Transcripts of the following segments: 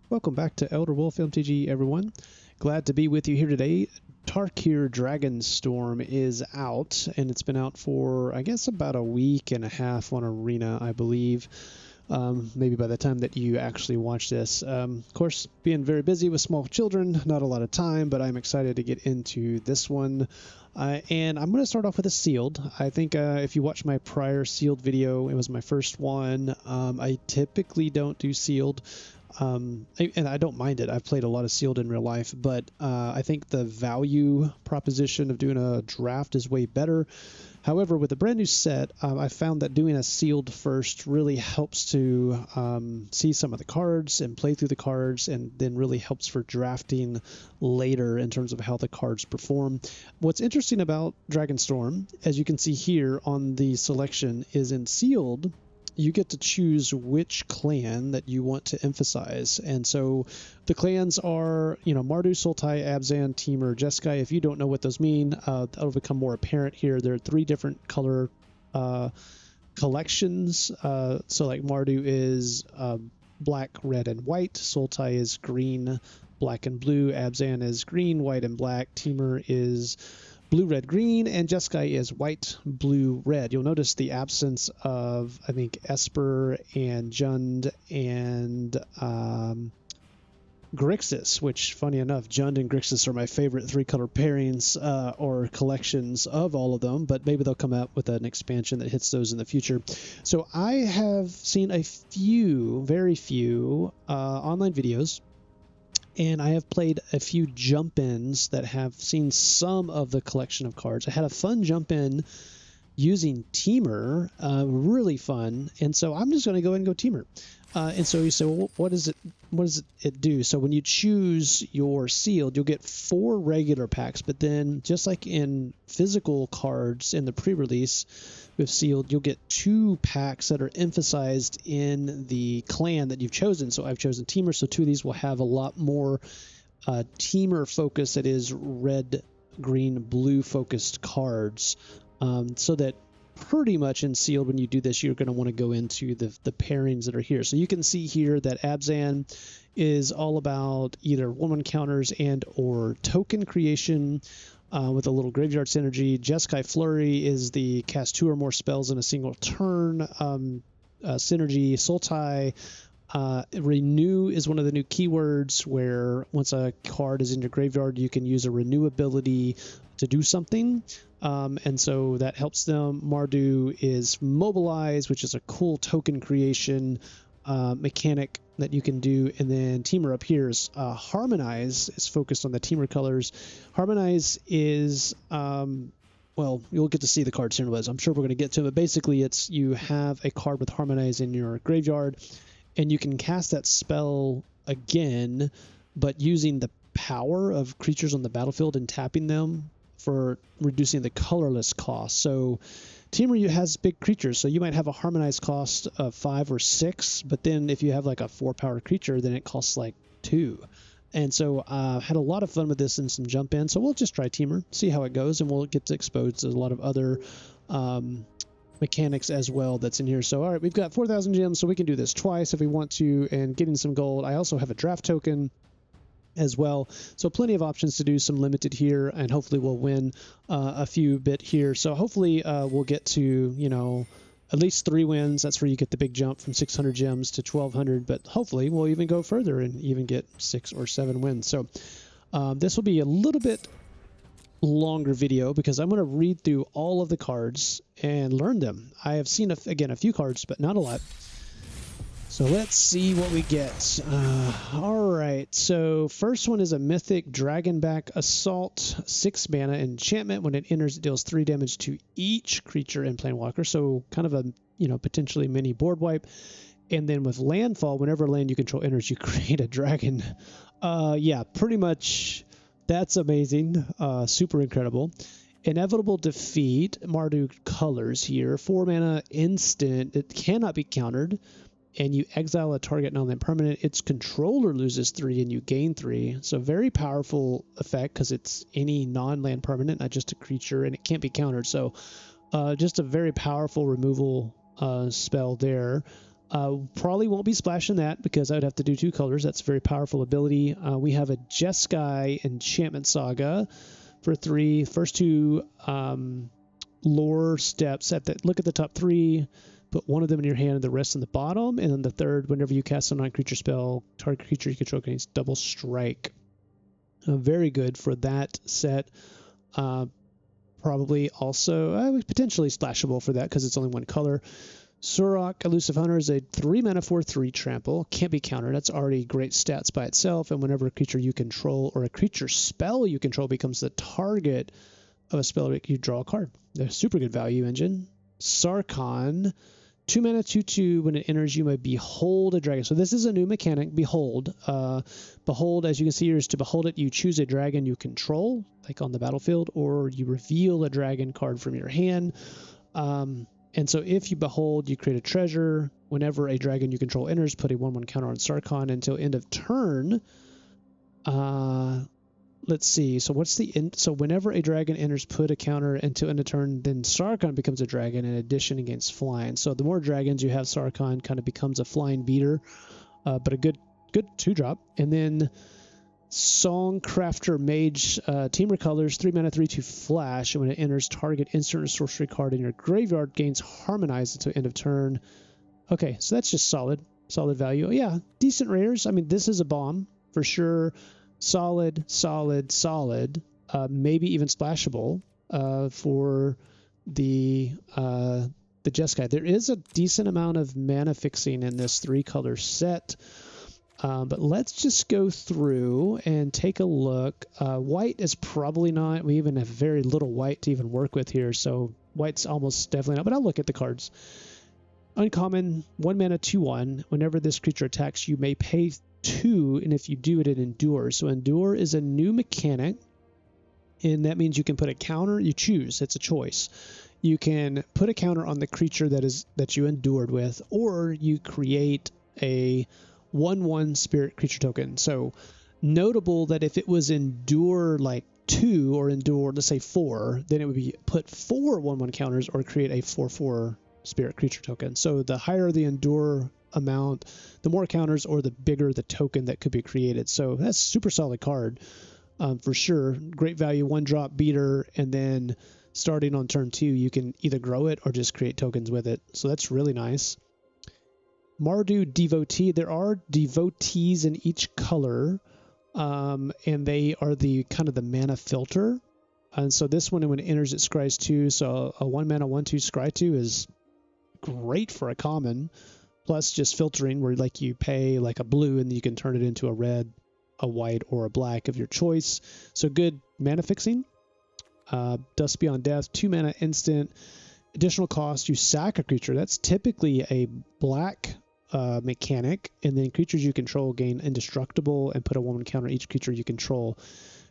Welcome back to Elder Wolf MTG, everyone. Glad to be with you here today. Tarkir Dragonstorm is out, and it's been out for, I guess, about a week and a half on Arena, I believe. Maybe by the time that you actually watch this. Of course, being very busy with small children, not a lot of time, but I'm excited to get into this one. And I'm going to start off with a sealed. I think if you watch my prior sealed video, it was my first one. I typically don't do sealed. And I don't mind it. I've played a lot of sealed in real life, but I think the value proposition of doing a draft is way better. However, with a brand new set, I found that doing a sealed first really helps to see some of the cards and play through the cards, and then really helps for drafting later in terms of how the cards perform. What's interesting about Dragonstorm, as you can see here on the selection, is in sealed, you get to choose which clan that you want to emphasize. And so the clans are, Mardu, Sultai, Abzan, Temur, Jeskai. If you don't know what those mean, that'll become more apparent here. There are three different color collections. So like Mardu is black, red, and white. Sultai is green, black, and blue. Abzan is green, white, and black. Temur is blue, red, green, and Jeskai is white, blue, red. You'll notice the absence of, I think, Esper and Jund and Grixis, which, funny enough, Jund and Grixis are my favorite three-color pairings or collections of all of them, but maybe they'll come out with an expansion that hits those in the future. So I have seen a few, very few, online videos, and I have played a few jump-ins that have seen some of the collection of cards. I had a fun jump-in using Temur, really fun, and so I'm just going to go ahead and go Temur. And so you say, well, what does it do? So when you choose your sealed, you'll get 4 regular packs, but then just like in physical cards in the pre-release with sealed, you'll get 2 packs that are emphasized in the clan that you've chosen. So I've chosen Temur, so 2 of these will have a lot more Temur focus, that is red, green, blue focused cards, so that pretty much in sealed, when you do this, you're going to want to go into the pairings that are here. So you can see here that Abzan is all about either 1/1 counters and or token creation with a little graveyard synergy. Jeskai Flurry is the cast 2 or more spells in a single turn synergy. Sultai Renew is one of the new keywords, where once a card is in your graveyard, you can use a renew ability to do something. And so that helps them. Mardu is Mobilize, which is a cool token creation mechanic that you can do. And then Temur up here is Harmonize, is focused on the Temur colors. Harmonize is, well, you'll get to see the cards here, I'm sure we're going to get to it. But basically, it's you have a card with Harmonize in your graveyard, and you can cast that spell again, but using the power of creatures on the battlefield and tapping them for reducing the colorless cost. So Temur has big creatures, so you might have a harmonized cost of 5 or 6, but then if you have like a 4-power creature, then it costs like 2. And so had a lot of fun with this in some jump in. So we'll just try Temur, see how it goes, and we'll get to expose a lot of other mechanics as well that's in here. So all right, we've got 4,000 gems, so we can do this twice if we want to, and getting some gold. I also have a draft token as well, so plenty of options to do some limited here, and hopefully we'll win a few bit here. So hopefully we'll get to at least 3 wins. That's where you get the big jump from 600 gems to 1,200, but hopefully we'll even go further and even get 6 or 7 wins. So this will be a little bit longer video because I'm going to read through all of the cards and learn them. I have seen again a few cards, but not a lot. So let's see what we get. All right, so first one is a Mythic Dragonback Assault, 6 mana enchantment. When it enters, it deals 3 damage to each creature in Planewalker. So kind of a potentially mini board wipe. And then with landfall, whenever land you control enters, you create a dragon. Yeah, pretty much. That's amazing. Super incredible. Inevitable Defeat, Mardu colors here. 4 mana instant. It cannot be countered. And you exile a target non-land permanent. Its controller loses 3 and you gain 3. So very powerful effect because it's any non-land permanent, not just a creature, and it can't be countered. So just a very powerful removal spell there. Probably won't be splashing that because I'd have to do 2 colors. That's a very powerful ability. We have a Jeskai Enchantment Saga for 3. First 2 lore steps. Look at the top 3. Put one of them in your hand and the rest in the bottom. And then the third, whenever you cast a non-creature spell, target creature you control gains double strike. Very good for that set. Probably also potentially splashable for that because it's only 1 color. Surok, Elusive Hunter, is a 3 mana 4/3 trample. Can't be countered. That's already great stats by itself. And whenever a creature you control or a creature spell you control becomes the target of a spell, you draw a card. They're super good value engine. Sarkhan, 2 mana 2/2. When it enters, you may behold a dragon. So this is a new mechanic. Behold. Behold, as you can see here, is to behold it, you choose a dragon you control, like on the battlefield, or you reveal a dragon card from your hand. And so if you behold, you create a treasure. Whenever a dragon you control enters, put a 1/1 counter on Sarkhan until end of turn. Let's see. So what's the end? So whenever a dragon enters, put a counter until end of turn. Then Sarkhan becomes a dragon in addition against flying. So the more dragons you have, Sarkhan kind of becomes a flying beater. But a good 2-drop. And then Songcrafter Mage, Teamer Colors, 3 mana 3/2 flash. And when it enters, target instant or sorcery card in your graveyard gains Harmonize until end of turn. Okay, so that's just solid value. Yeah, decent rares. I mean, this is a bomb for sure. Solid. Maybe even splashable for the Jeskai. There is a decent amount of mana fixing in this 3-color set. But let's just go through and take a look. White is probably not. We even have very little white to even work with here, so white's almost definitely not. But I'll look at the cards. Uncommon, 1 mana 2/1. Whenever this creature attacks, you may pay 2, and if you do it, it endures. So endure is a new mechanic, and that means you can put a counter. You choose. It's a choice. You can put a counter on the creature that you endured with, or you create a 1/1 spirit creature token. So notable that if it was endure like 2 or endure, let's say 4, then it would be put 4 1/1 counters or create a 4/4 spirit creature token. So the higher the endure amount, the more counters or the bigger the token that could be created. So that's a super solid card for sure. Great value, 1-drop beater, and then starting on turn 2, you can either grow it or just create tokens with it. So that's really nice. Mardu Devotee. There are devotees in each color, and they are the kind of the mana filter. And so this one, when it enters, it scries 2. So a 1 mana 1/2 scry 2 is great for a common. Plus just filtering where like you pay like a blue and you can turn it into a red, a white, or a black of your choice. So good mana fixing. Dust Beyond Death, 2 mana instant. Additional cost, you sack a creature. That's typically a black mechanic, and then creatures you control gain indestructible and put a 1/1 counter each creature you control.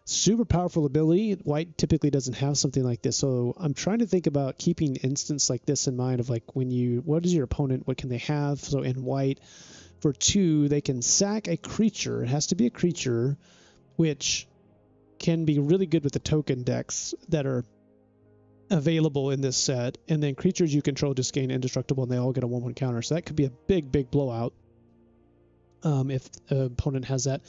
Super powerful ability. White typically doesn't have something like this, so I'm trying to think about keeping instants like this in mind of like what is your opponent, what can they have? So in white, for 2, they can sack a creature. It has to be a creature, which can be really good with the token decks that are available in this set, and then creatures you control just gain indestructible and they all get a 1/1 counter. So that could be a big blowout if the opponent has that.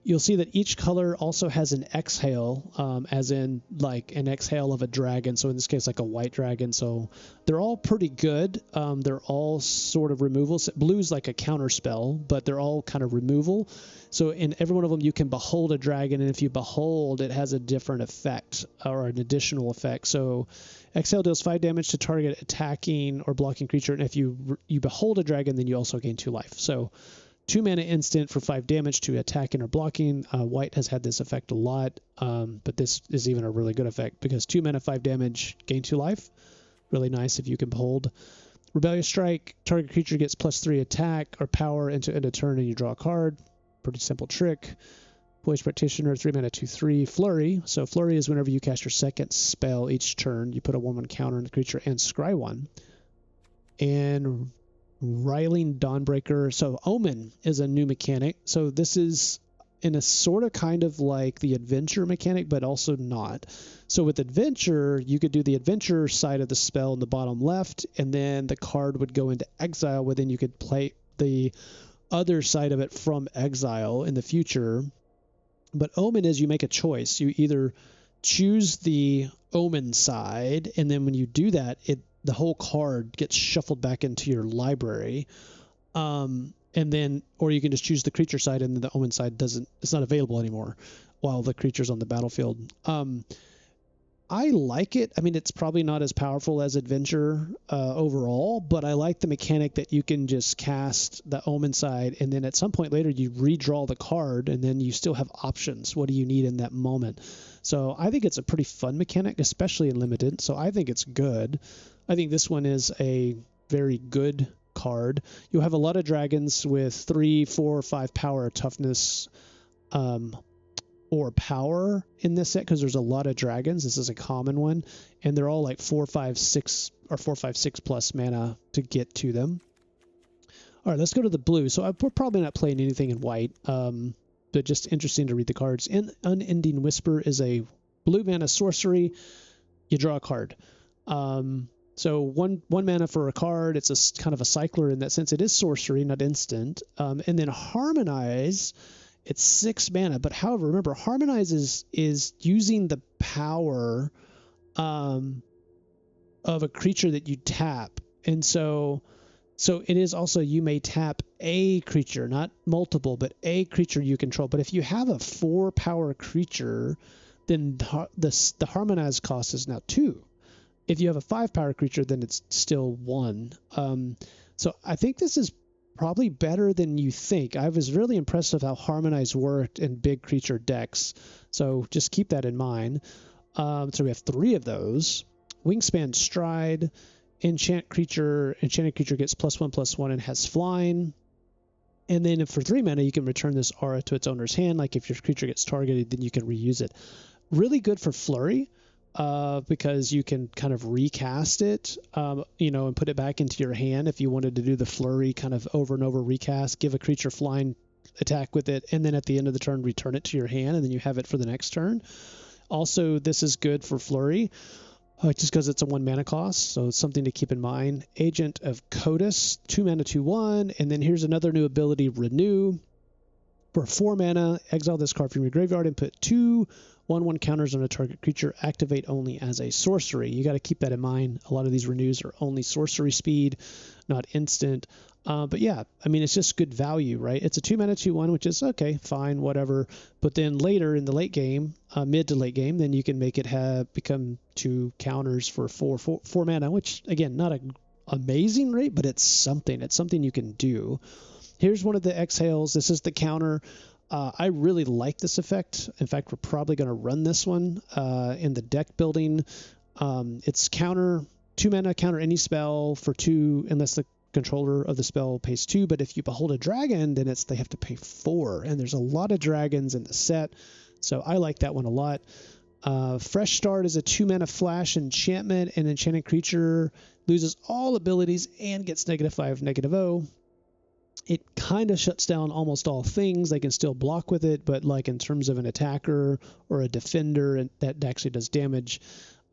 You'll see that each color also has an exhale, as in like an exhale of a dragon. So in this case, like a white dragon. So they're all pretty good. They're all sort of removal. Blue's like a counter spell, but they're all kind of removal. So in every one of them, you can behold a dragon. And if you behold, it has a different effect or an additional effect. So exhale deals 5 damage to target attacking or blocking creature. And if you behold a dragon, then you also gain 2 life. So 2 mana instant for 5 damage to attacking or blocking. White has had this effect a lot, but this is even a really good effect because 2 mana, 5 damage, gain 2 life. Really nice if you can behold. Rebellious Strike, target creature gets +3 attack or power into end of turn and you draw a card. Pretty simple trick. Voice Practitioner, 3 mana, 2/3. Flurry. So Flurry is whenever you cast your second spell each turn, you put a 1/1 counter on the creature and scry 1. And Riling Dawnbreaker. So Omen is a new mechanic. So this is in a sort of kind of like the adventure mechanic, but also not. So with adventure, you could do the adventure side of the spell in the bottom left, and then the card would go into exile, where then you could play the other side of it from exile in the future. But Omen is you make a choice. You either choose the Omen side, and then when you do that, the whole card gets shuffled back into your library. And then, or you can just choose the creature side, and then the Omen side it's not available anymore while the creature's on the battlefield. I like it. I mean, it's probably not as powerful as Adventure overall, but I like the mechanic that you can just cast the Omen side, and then at some point later you redraw the card, and then you still have options. What do you need in that moment? So I think it's a pretty fun mechanic, especially in Limited. So I think it's good. I think this one is a very good card. You'll have a lot of dragons with 3, 4, 5 power, toughness, or power in this set, because there's a lot of dragons. This is a common one, and they're all like 4, 5, 6 or 4, 5, 6 plus mana to get to them. All right, let's go to the blue. So we're probably not playing anything in white, but just interesting to read the cards. Unending Whisper is a blue mana sorcery. You draw a card. So one mana for a card. It's a kind of a cycler in that sense. It is sorcery, not instant. And then Harmonize, it's 6 mana. But however, remember, Harmonize is using the power of a creature that you tap. And so it is also, you may tap a creature, not multiple, but a creature you control. But if you have a 4 power creature, then the Harmonize cost is now 2. If you have a 5 power creature, then it's still 1. So I think this is probably better than you think. I was really impressed with how Harmonize worked in big creature decks. So just keep that in mind. So we have 3 of those. Wingspan Stride, enchanted creature gets +1/+1 and has flying. And then for 3 mana, you can return this aura to its owner's hand. Like if your creature gets targeted, then you can reuse it. Really good for Flurry. Because you can kind of recast it, and put it back into your hand if you wanted to do the flurry kind of over and over recast, give a creature flying attack with it, and then at the end of the turn return it to your hand, and then you have it for the next turn. Also, this is good for flurry, just because it's a 1 mana cost, so it's something to keep in mind. Agent of Codus, 2 mana, 2/1, and then here's another new ability, Renew. For 4 mana, exile this card from your graveyard and put 2 1/1 counters on a target creature. Activate only as a sorcery. You got to keep that in mind. A lot of these renews are only sorcery speed, not instant. But yeah, I mean, it's just good value, right? It's a 2 mana 2/1, which is okay, fine, whatever. But then later in the late game, mid to late game, then you can make it become 2 counters for 4 mana, which again, not an amazing rate, but it's something. It's something you can do. Here's one of the exhales. This is the counter. I really like this effect. In fact, we're probably going to run this one in the deck building. It's counter, 2 mana, counter any spell for 2, unless the controller of the spell pays 2. But if you behold a dragon, then they have to pay 4. And there's a lot of dragons in the set, so I like that one a lot. Fresh Start is a 2 mana flash enchantment. An enchanted creature loses all abilities and gets -5, -0. It kind of shuts down almost all things. They can still block with it, but like in terms of an attacker or a defender, and that actually does damage,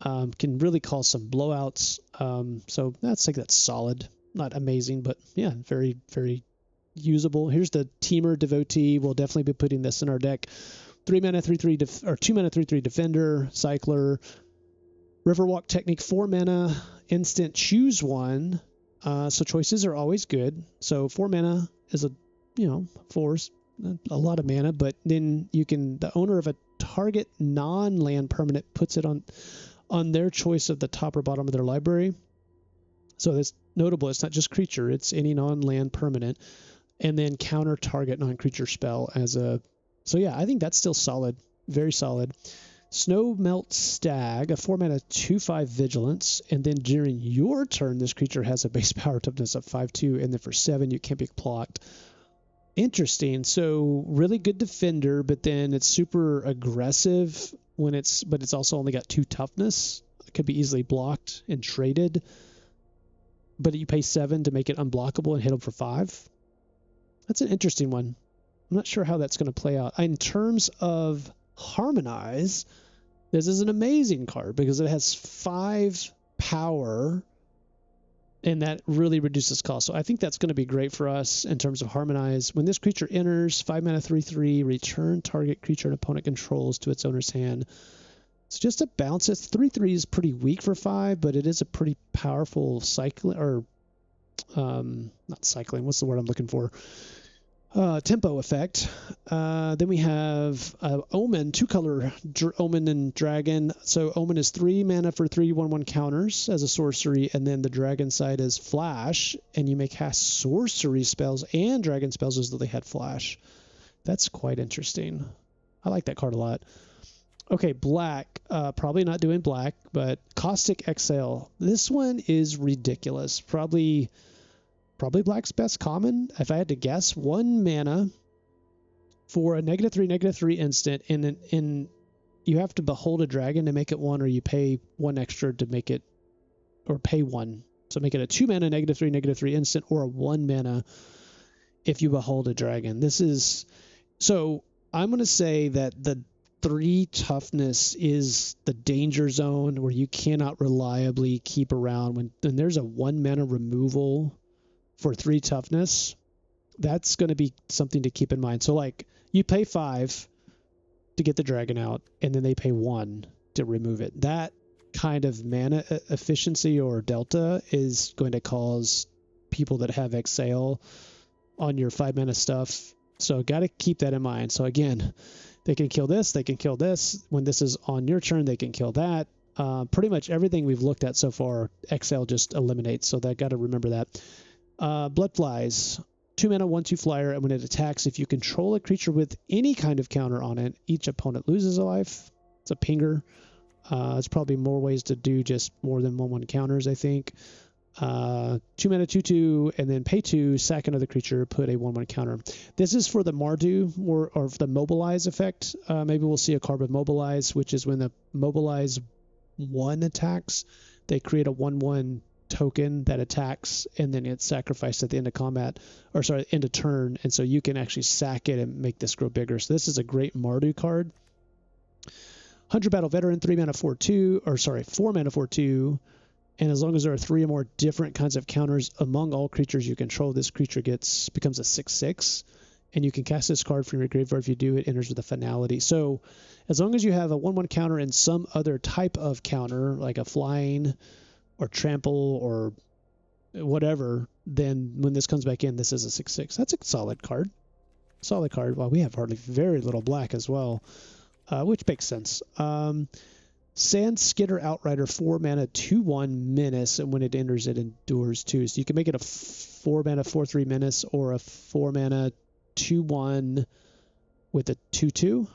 can really cause some blowouts. So that's solid. Not amazing, but yeah, very, very usable. Here's the Teamer Devotee. We'll definitely be putting this in our deck. 3 mana 3/3 or 2 mana 3/3 defender, cycler. Riverwalk Technique, 4 mana instant, choose 1. So choices are always good. So 4 mana is 4's a lot of mana, but then the owner of a target non-land permanent puts it on their choice of the top or bottom of their library. So that's notable. It's not just creature, it's any non-land permanent. And then counter target non-creature spell so yeah, I think that's still solid. Very solid. Snow Melt Stag, a 4 mana 2/5 vigilance, and then during your turn, this creature has a base power toughness of 5/2, and then for 7, you can't be blocked. Interesting. So really good defender, but then it's super aggressive but it's also only got 2 toughness. It could be easily blocked and traded, but you pay 7 to make it unblockable and hit them for 5. That's an interesting one. I'm not sure how that's going to play out. In terms of Harmonize, this is an amazing card because it has 5 power, and that really reduces cost. So I think that's going to be great for us in terms of Harmonize. When this creature enters, 5 mana 3/3, return target creature an opponent controls to its owner's hand. It's just a bounce. It's 3/3 is pretty weak for 5, but it is a pretty powerful cycling, or not cycling. What's the word I'm looking for? Tempo effect. Then we have Omen, 2-color Omen and Dragon. So Omen is 3 mana for 3/1/1 counters as a sorcery, and then the Dragon side is Flash, and you may cast sorcery spells and Dragon spells as though they had Flash. That's quite interesting. I like that card a lot. Okay, black. Probably not doing black, but Caustic Exhale. This one is ridiculous. Probably black's best common. If I had to guess, 1 mana for a -3/-3 instant, and you have to behold a dragon to make it 1, or you pay 1 extra to make it, or pay 1. So make it a 2 mana -3/-3 instant, or a 1 mana if you behold a dragon. This is, so I'm going to say that the 3 toughness is the danger zone where you cannot reliably keep around. When there's a 1 mana removal for 3 toughness, that's going to be something to keep in mind. So like, you pay 5 to get the dragon out, and then they pay 1 to remove it. That kind of mana efficiency or delta is going to cause people that have Exhale on your 5 mana stuff. So got to keep that in mind. So again, they can kill this, they can kill this. When this is on your turn, they can kill that. Pretty much everything we've looked at so far, Exhale just eliminates. So that got to remember that. Blood Flies, 2 mana 1/2 flyer, and when it attacks, if you control a creature with any kind of counter on it, each opponent loses a life. It's a pinger. There's probably more ways to do just more than 1/1 counters, I think. 2 mana 2/2, and then pay 2, sack another creature, put a 1/1 counter. This is for the Mardu, or the Mobilize effect. Maybe we'll see a card with Mobilize, which is when the Mobilize 1 attacks, they create a 1/1 token that attacks, and then it's sacrificed at the end of combat, or sorry, end of turn, and so you can actually sack it and make this grow bigger. So this is a great Mardu card. 100 Battle Veteran, 3 mana 4/2, or sorry, 4 mana 4/2, and as long as there are 3 or more different kinds of counters among all creatures you control, this creature becomes a 6/6, and you can cast this card from your graveyard. If you do, it enters with a finality. So as long as you have a 1/1 counter and some other type of counter, like a flying or trample or whatever, then when this comes back in, this is a 6/6. That's a solid card. Solid card. Well, we have very little black as well, which makes sense. Sand Skidder Outrider, 4 mana 2/1 menace, and when it enters, it endures 2. So you can make it a 4 mana 4/3 menace, or a 4 mana 2/1 with a 2/2.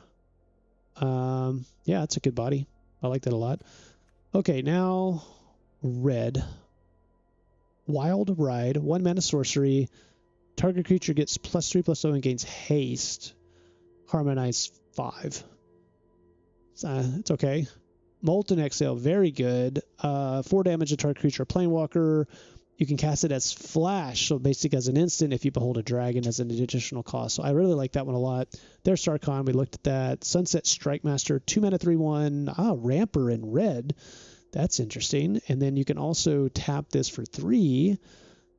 Yeah, that's a good body. I like that a lot. Okay, now red. Wild Ride, 1 mana sorcery. Target creature gets +3/+0 and gains haste. Harmonize 5. It's okay. Molten Exhale, very good. 4 damage to target creature, Planewalker. You can cast it as Flash, so basically as an instant if you behold a dragon as an additional cost. So I really like that one a lot. There's Sarkhan, we looked at that. Sunset Strike Master, 2 mana 3/1. Ramper in red. That's interesting. And then you can also tap this for 3,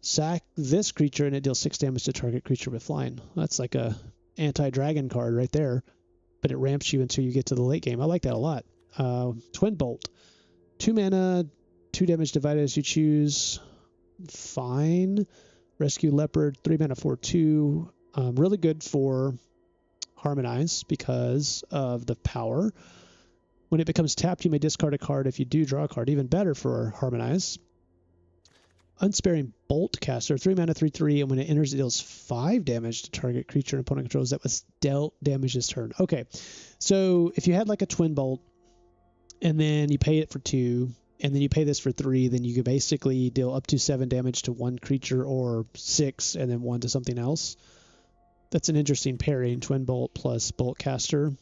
sack this creature, and it deals 6 damage to target creature with flying. That's like a anti-dragon card right there, but it ramps you until you get to the late game. I like that a lot. Twin Bolt, 2 mana, 2 damage divided as you choose. Fine. Rescue Leopard, 3 mana 4/2. Really good for Harmonize because of the power. When it becomes tapped, you may discard a card. If you do, draw a card. Even better for Harmonize. Unsparing Bolt Caster, 3 mana 3/3, and when it enters, it deals 5 damage to target creature and opponent controls that was dealt damage this turn. Okay, so if you had like a Twin Bolt, and then you pay it for 2, and then you pay this for 3, then you could basically deal up to 7 damage to one creature, or 6, and then 1 to something else. That's an interesting pairing, Twin Bolt plus Bolt Caster.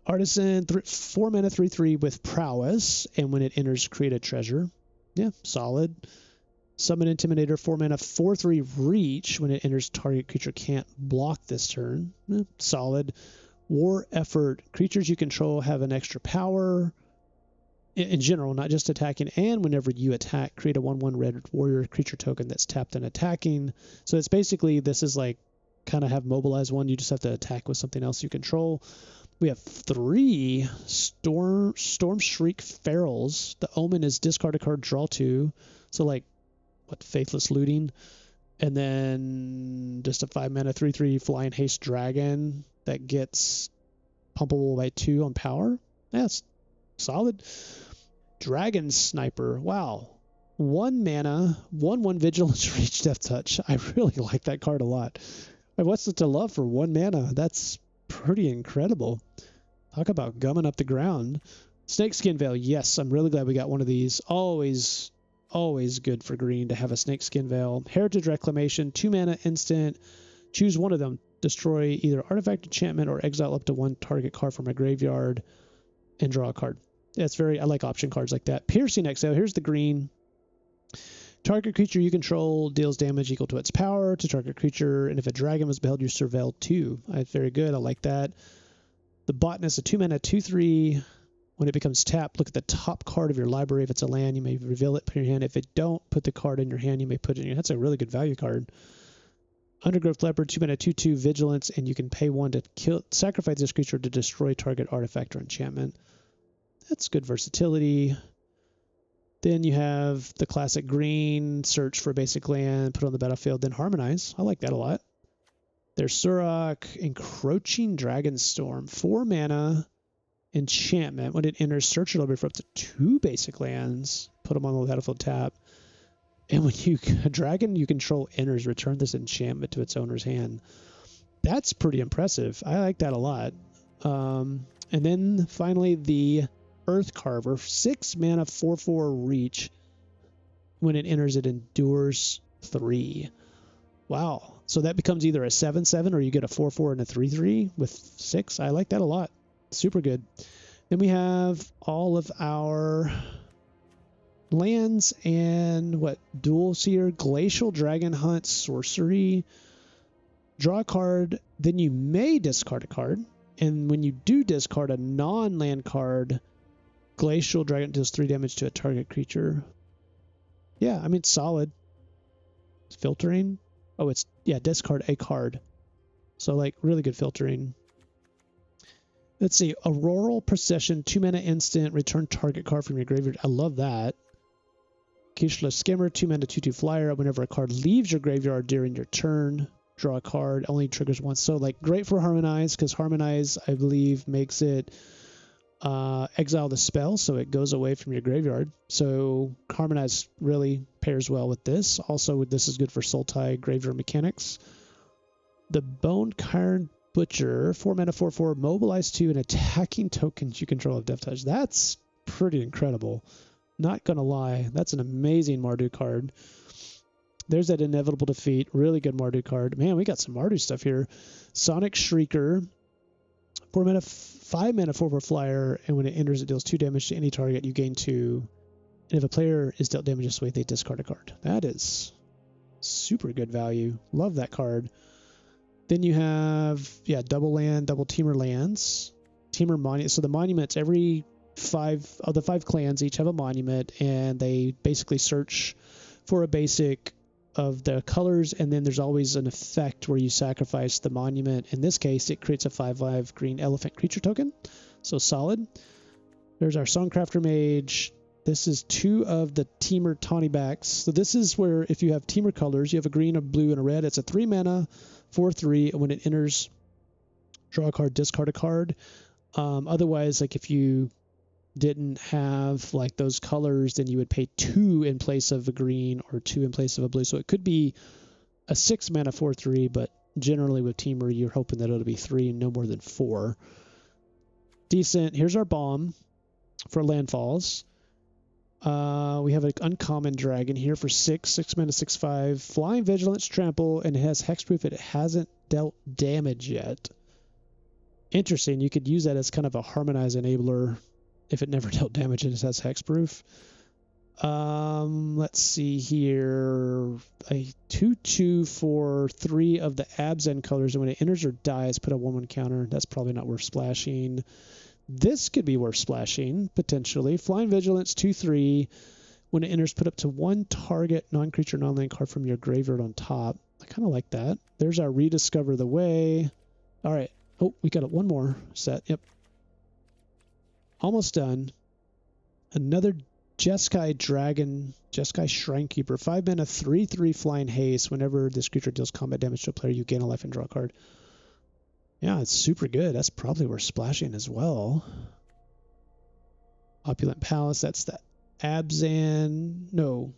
Artisan, 4 mana 3/3 with Prowess, and when it enters, create a treasure. Yeah, solid. Summon Intimidator, 4 mana, 4/3 reach. When it enters, target creature can't block this turn. Solid. War Effort. Creatures you control have an extra power. In general, not just attacking. And whenever you attack, create a 1/1 red warrior creature token that's tapped and attacking. So it's basically, this is like kind of have mobilize one. You just have to attack with something else you control. We have 3 Storm Shriek Ferals. The Omen is discard a card, draw 2. So like, what, Faithless Looting? And then just a 5 mana 3/3 Flying Haste Dragon that gets pumpable by 2 on power. That's solid. Dragon Sniper. Wow. 1 mana, 1/1 Vigilance, Reach, Death Touch. I really like that card a lot. What's it to love for 1 mana? That's pretty incredible. Talk about gumming up the ground. Snakeskin Veil. Yes, I'm really glad we got one of these. Always good for green to have a Snakeskin Veil. Heritage Reclamation. 2 mana instant. Choose one of them. Destroy either artifact, enchantment, or exile up to 1 target card from a graveyard and draw a card. That's I like option cards like that. Piercing Exile. Here's the green. Target creature you control deals damage equal to its power to target creature, and if a dragon was beheld, you surveil 2. Very good. I like that. The Botanist, a 2 mana 2/3. When it becomes tapped, look at the top card of your library. If it's a land, you may reveal it, put it in your hand. If it don't, put the card in your hand, you may put it in your hand. That's a really good value card. Undergrowth Leopard, 2 mana 2/2 Vigilance, and you can pay 1 to sacrifice this creature to destroy target artifact or enchantment. That's good versatility. Then you have the classic green, search for basic land, put on the battlefield, then harmonize. I like that a lot. There's Surrak, Encroaching Dragonstorm, 4 mana, enchantment. When it enters, search your library for up to 2 basic lands, put them on the battlefield tap. And when a dragon you control enters, return this enchantment to its owner's hand. That's pretty impressive. I like that a lot. And then finally the Earth Carver, 6 mana 4/4 reach. When it enters, it endures 3. Wow. So that becomes either a 7/7 or you get a 4/4 and a 3/3 with 6. I like that a lot. Super good. Then we have all of our lands and Dual Seer, Glacial Dragon Hunt, Sorcery. Draw a card, then you may discard a card. And when you do discard a non-land card, Glacial Dragon deals 3 damage to a target creature. Yeah, I mean, solid. It's filtering. Oh, discard a card. So, like, really good filtering. Let's see. Auroral Procession, 2 mana instant, return target card from your graveyard. I love that. Kishla Skimmer, 2 mana 2/2 flyer. Whenever a card leaves your graveyard during your turn, draw a card. Only triggers once. So, like, great for Harmonize, because Harmonize, I believe, makes it exile the spell, so it goes away from your graveyard. So Harmonize really pairs well with this. Also, this is good for Sultai graveyard mechanics. The Bone Cairn Butcher, 4 mana 4/4, mobilize 2, and attacking tokens you control of Death Touch. That's pretty incredible. Not gonna lie, that's an amazing Mardu card. There's that Inevitable Defeat. Really good Mardu card. Man, we got some Mardu stuff here. Sonic Shrieker, 4 mana 5 mana 4/4 flyer, and when it enters, it deals 2 damage to any target. You gain 2. And if a player is dealt damage this way, they discard a card. That is super good value. Love that card. Then you have, double land, double teamer lands. Teamer monument. So the monuments, every 5 of the 5 clans each have a monument, and they basically search for a basic of the colors, and then there's always an effect where you sacrifice the monument. In this case, it creates a 5/5 green elephant creature token. So solid. There's our Songcrafter Mage. This is 2 of the Teamer Tawny Backs. So this is where if you have Teamer colors, you have a green, a blue, and a red. It's a 3 mana 4/3, and when it enters, draw a card, discard a card. Otherwise, like if you didn't have like those colors, then you would pay 2 in place of a green or 2 in place of a blue. So it could be a 6 mana 4/3, but generally with Teamer, you're hoping that it'll be 3 and no more than 4. Decent. Here's our bomb for landfalls. We have an uncommon dragon here for 6 mana 6/5, flying vigilance, trample, and it has hexproof. It hasn't dealt damage yet. Interesting. You could use that as kind of a harmonize enabler. If it never dealt damage, it has hexproof. Let's see here. A 2/2 for 3 of the Abzan colors, and when it enters or dies, put a 1/1 counter. That's probably not worth splashing. This could be worth splashing, potentially. Flying Vigilance, 2/3. When it enters, put up to 1 target non-creature, non-land card from your graveyard on top. I kind of like that. There's our Rediscover the Way. All right. Oh, we got one more set. Yep. Almost done. Another Jeskai Shrinekeeper. 5 mana, 3/3 flying haste. Whenever this creature deals combat damage to a player, you gain a life and draw a card. Yeah, it's super good. That's probably worth splashing as well. Opulent Palace, that's the Abzan. No,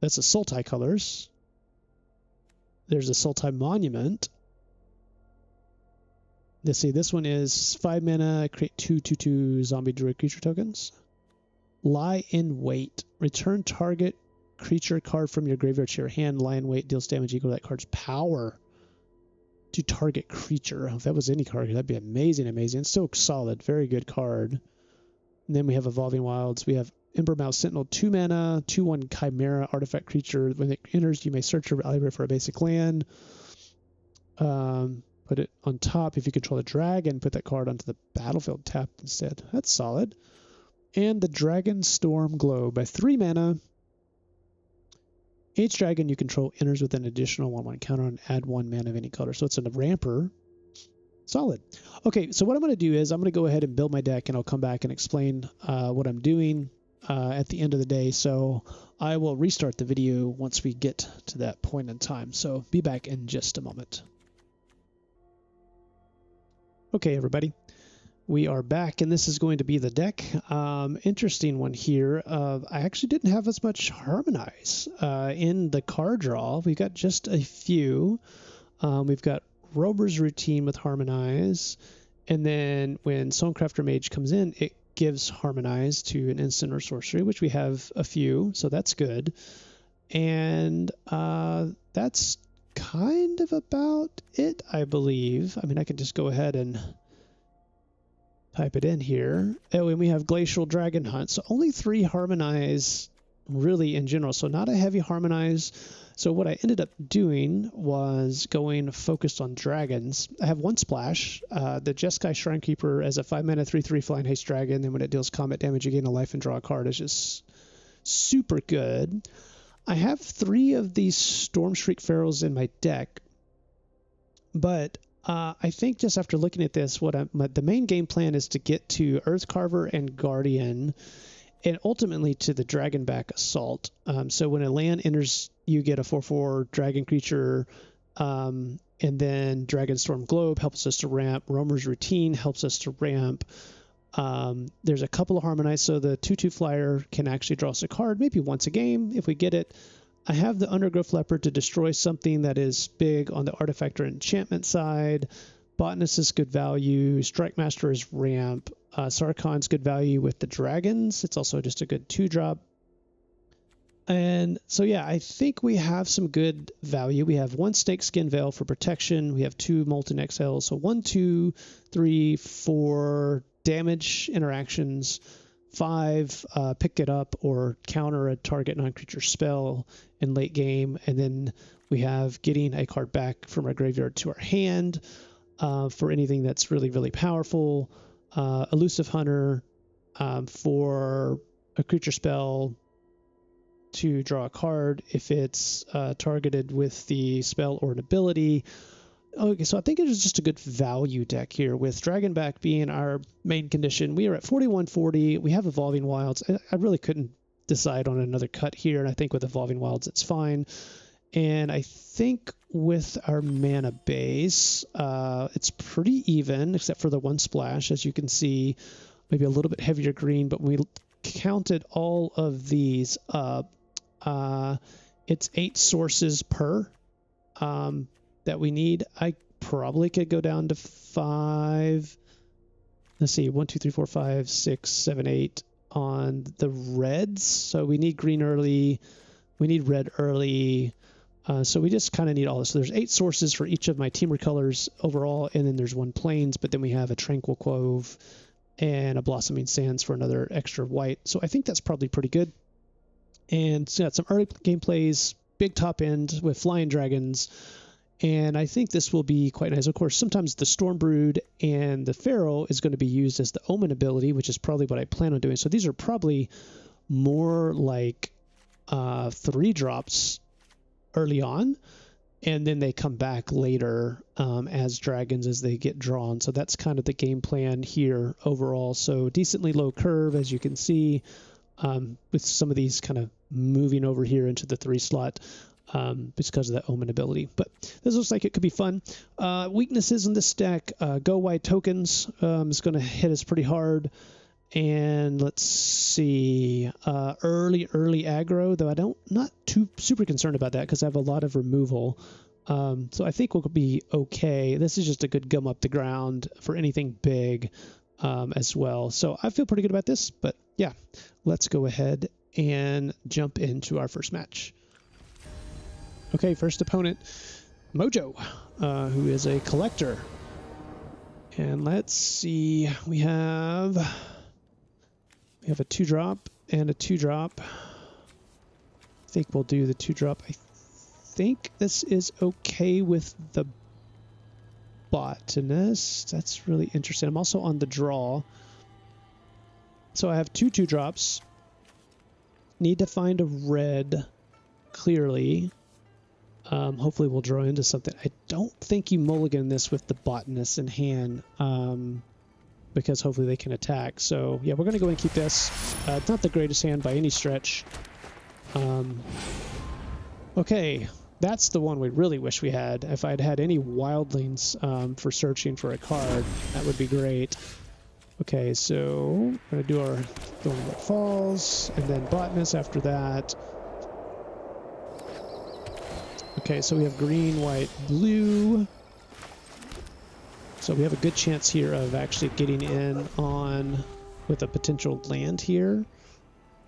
that's the Sultai colors. There's a Sultai Monument. Let's see, this one is 5 mana, create 2/2 zombie druid creature tokens. Lie in Wait. Return target creature card from your graveyard to your hand. Lie in Wait deals damage equal to that card's power to target creature. If that was any card, that'd be amazing, amazing. It's still solid. Very good card. And then we have Evolving Wilds. We have Embermouth Sentinel, 2 mana, 2/1 Chimera artifact creature. When it enters, you may search your library for a basic land. Put it on top. If you control a dragon, put that card onto the battlefield tapped instead. That's solid. And the Dragonstorm Globe. At 3 mana, each dragon you control enters with an additional 1/1 counter and add 1 mana of any color. So it's a ramper. Solid. Okay, so what I'm going to do is I'm going to go ahead and build my deck, and I'll come back and explain what I'm doing at the end of the day. So I will restart the video once we get to that point in time. So be back in just a moment. Okay, everybody. We are back, and this is going to be the deck. Interesting one here. I actually didn't have as much Harmonize in the card draw. We've got just a few. We've got Rober's Routine with Harmonize, and then when Stonecrafter Mage comes in, it gives Harmonize to an instant or sorcery, which we have a few, so that's good. And that's kind of about it, I believe. I mean, I can just go ahead and type it in here. Oh, and we have Glacial Dragon Hunt. So only 3 Harmonize really in general. So not a heavy Harmonize. So what I ended up doing was going focused on dragons. I have 1 splash. The Jeskai Shrinekeeper as a 5 mana 3/3 flying haste dragon. Then when it deals combat damage, you gain a life and draw a card. It's just super good. I have 3 of these Stormshriek Pharaohs in my deck. But I think just after looking at this, the main game plan is to get to Earthcarver and Guardian, and ultimately to the Dragonback Assault. So when a land enters, you get a 4/4 dragon creature, and then Dragonstorm Globe helps us to ramp. Roamer's Routine helps us to ramp. There's a couple of Harmonize, so the 2/2 flyer can actually draw us a card, maybe once a game if we get it. I have the Undergrowth Leopard to destroy something that is big on the artifact or enchantment side. Botanist is good value. Strike Master is ramp. Sarkon's good value with the dragons. It's also just a good 2-drop. And so, yeah, I think we have some good value. We have 1 Snakeskin Veil for protection. We have 2 Molten Exhale. So 1, 2, 3, 4 damage interactions. 5, pick it up or counter a target non-creature spell in late game. And then we have getting a card back from our graveyard to our hand for anything that's really, really powerful. Elusive Hunter for a creature spell to draw a card if it's targeted with the spell or an ability. Okay, so I think it is just a good value deck here with Dragonback being our main condition. We are at 4140. We have Evolving Wilds. I really couldn't decide on another cut here, and I think with Evolving Wilds it's fine. And I think with our mana base, it's pretty even, except for the 1 splash, as you can see, maybe a little bit heavier green, but when we counted all of these up, it's 8 sources per that we need. I probably could go down to 5. Let's see, 1, 2, 3, 4, 5, 6, 7, 8 on the reds. So we need green early. We need red early. So we just kind of need all this. So there's 8 sources for each of my Teamer colors overall, and then there's 1 plains, but then we have a Tranquil Cove and a Blossoming Sands for another extra white. So I think that's probably pretty good. And it's got some early game plays, big top end with flying dragons. And I think this will be quite nice. Of course, sometimes the Stormbrood and the Feral is going to be used as the Omen ability, which is probably what I plan on doing. So these are probably more like 3 drops early on, and then they come back later as dragons as they get drawn. So that's kind of the game plan here overall. So decently low curve, as you can see, with some of these kind of moving over here into the 3 slot. Because of that Omen ability. But this looks like it could be fun. Weaknesses in this deck, go wide tokens is going to hit us pretty hard. And let's see, early aggro, though not too super concerned about that because I have a lot of removal. So I think we'll be okay. This is just a good gum up the ground for anything big as well. So I feel pretty good about this. But yeah, let's go ahead and jump into our first match. Okay, first opponent, Mojo, who is a collector. And let's see, we have a 2-drop and a 2-drop. I think we'll do the 2-drop. I think this is okay with the botanist. That's really interesting. I'm also on the draw. So I have 2 2-drops. Need to find a red clearly. Hopefully we'll draw into something. I don't think you mulligan this with the botanist in hand, because hopefully they can attack. So yeah, we're going to go and keep this. It's not the greatest hand by any stretch. Okay, that's the one we really wish we had. If I'd had any wildlings for searching for a card, that would be great. Okay, so we're going to do our Thornwood Falls, and then botanist after that. Okay, so we have green, white, blue. So we have a good chance here of actually getting in on with a potential land here.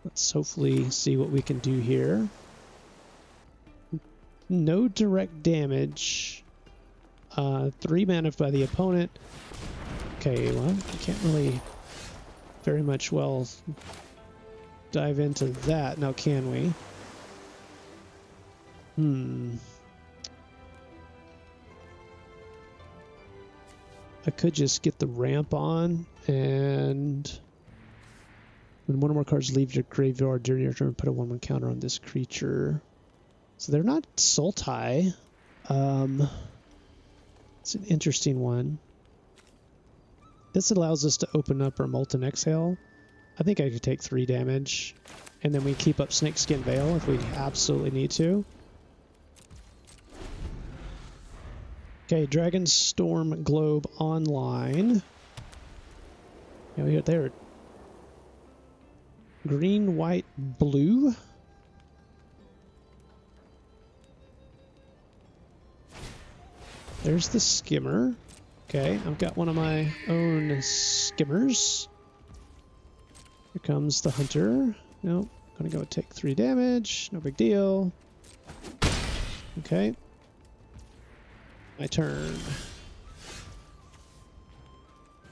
Let's hopefully see what we can do here. No direct damage. 3 mana by the opponent. Okay, well, we can't really very much well dive into that now, can we? I could just get the ramp on, and when one or more cards leave your graveyard during your turn, put a 1/1 counter on this creature. So they're not Sultai. It's an interesting one. This allows us to open up our Molten Exhale. I think I could take 3 damage, and then we keep up Snakeskin Veil if we absolutely need to. Okay, Dragonstorm Globe online. You know, there. Green, white, blue. There's the skimmer. Okay, I've got one of my own skimmers. Here comes the hunter. Nope, gonna go take 3 damage. No big deal. Okay. My turn.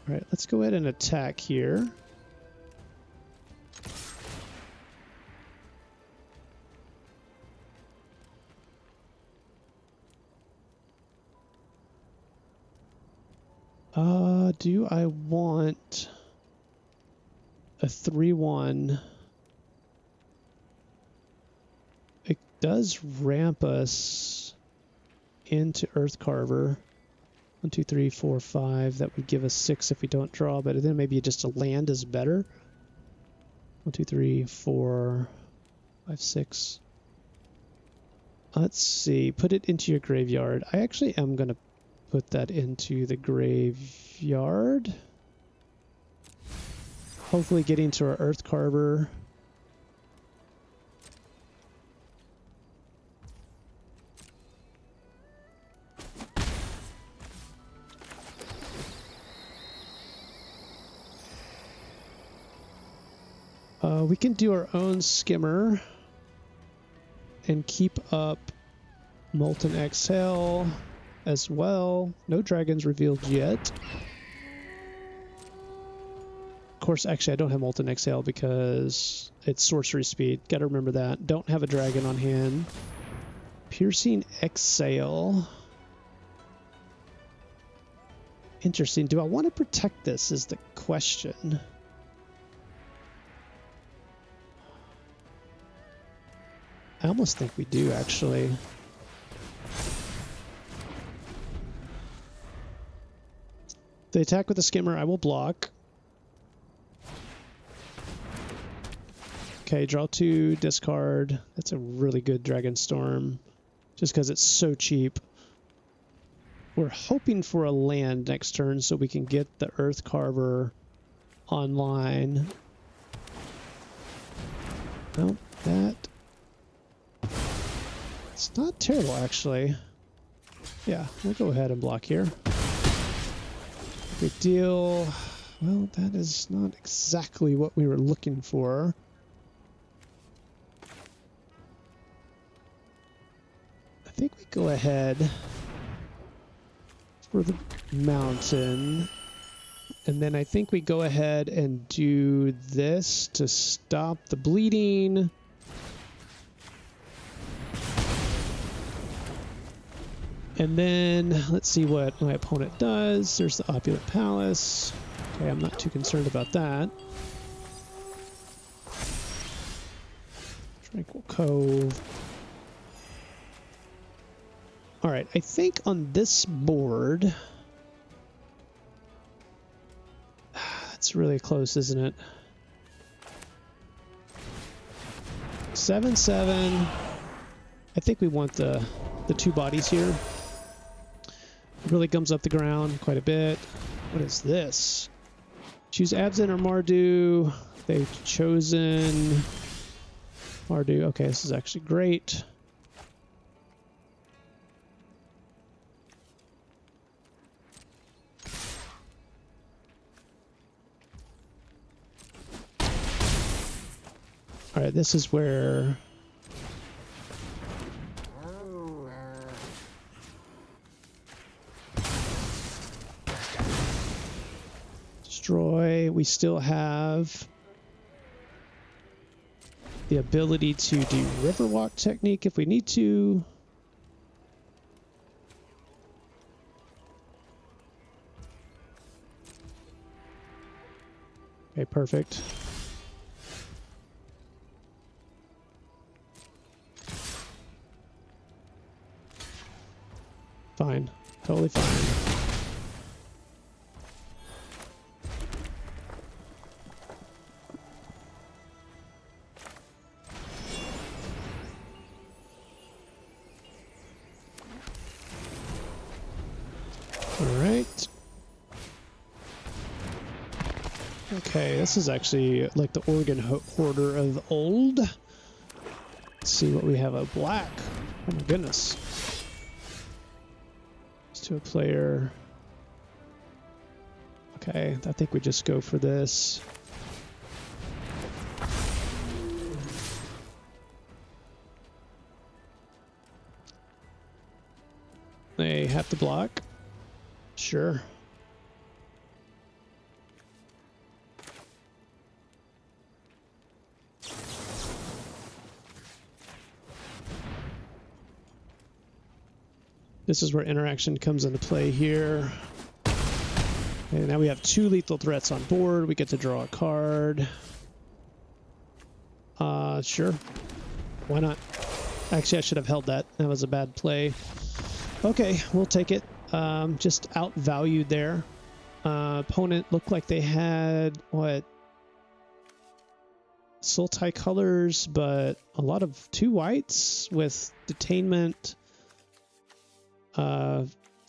Alright, let's go ahead and attack here. Do I want a 3/1? It does ramp us into Earthcarver. 1, 2, 3, 4, 5. That would give us 6 if we don't draw, but then maybe just a land is better. 1, 2, 3, 4, 5, 6. Let's see. Put it into your graveyard. I actually am going to put that into the graveyard. Hopefully getting to our Earthcarver. We can do our own skimmer and keep up Molten Exhale as well. No dragons revealed yet. Of course, actually, I don't have Molten Exhale because it's sorcery speed. Got to remember that. Don't have a dragon on hand. Piercing Exhale. Interesting. Do I want to protect this is the question. I almost think we do, actually. They attack with a skimmer, I will block. Okay, draw 2, discard. That's a really good Dragonstorm, just because it's so cheap. We're hoping for a land next turn so we can get the Earth Carver online. Well, that... It's not terrible, actually. Yeah, we'll go ahead and block here. Big deal. Well, that is not exactly what we were looking for. I think we go ahead for the mountain. And then I think we go ahead and do this to stop the bleeding. And then let's see what my opponent does. There's the Opulent Palace. Okay, I'm not too concerned about that. Tranquil Cove. All right, I think on this board, it's really close, isn't it? 7/7. I think we want the 2 bodies here. It really gums up the ground quite a bit. What is this? Choose Abzan or Mardu. They've chosen Mardu. Okay, this is actually great. All right, this is where... Destroy. We still have the ability to do Riverwalk technique if we need to. Okay, perfect. Fine. Totally fine. Alright. Okay, this is actually like the Oregon Hoarder of old. Let's see what we have. A black. Oh my goodness. Let's do a player. Okay, I think we just go for this. They have to block. Sure. This is where interaction comes into play here. Okay, now we have 2 lethal threats on board. We get to draw a card. Sure. Why not? Actually, I should have held that. That was a bad play. Okay, we'll take it. Just outvalued there. Opponent looked like they had, what? Sultai colors, but a lot of 2 whites with detainment.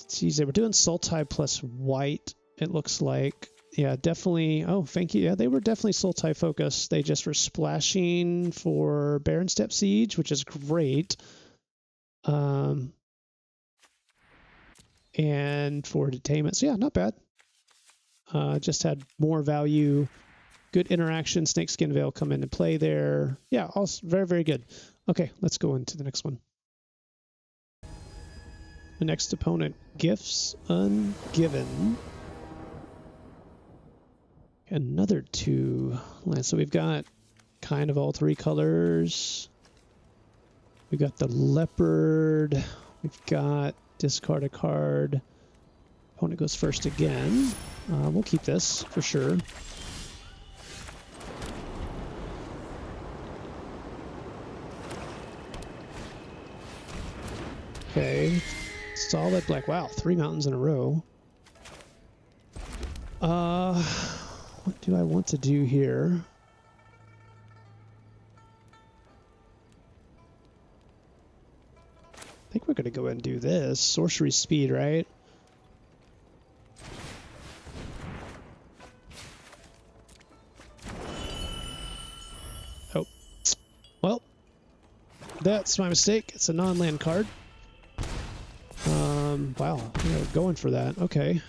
Geez, they were doing Sultai plus white, it looks like. Yeah, definitely. Oh, thank you. Yeah, they were definitely Sultai focused. They just were splashing for Barren Step Siege, which is great. And for detainment. So yeah, not bad. Just had more value. Good interaction. Snakeskin Veil come into play there. Yeah, also very, very good. Okay, let's go into the next one. The next opponent, Gifts Ungiven. Another 2 lands. So we've got kind of all 3 colors. We've got the leopard. We've got discard a card. Opponent goes first again. We'll keep this for sure. Okay. Solid black. Wow, 3 mountains in a row. What do I want to do here? I think we're going to go ahead and do this. Sorcery speed, right? Oh. Well, that's my mistake. It's a non-land card. Wow, we're going for that. Okay.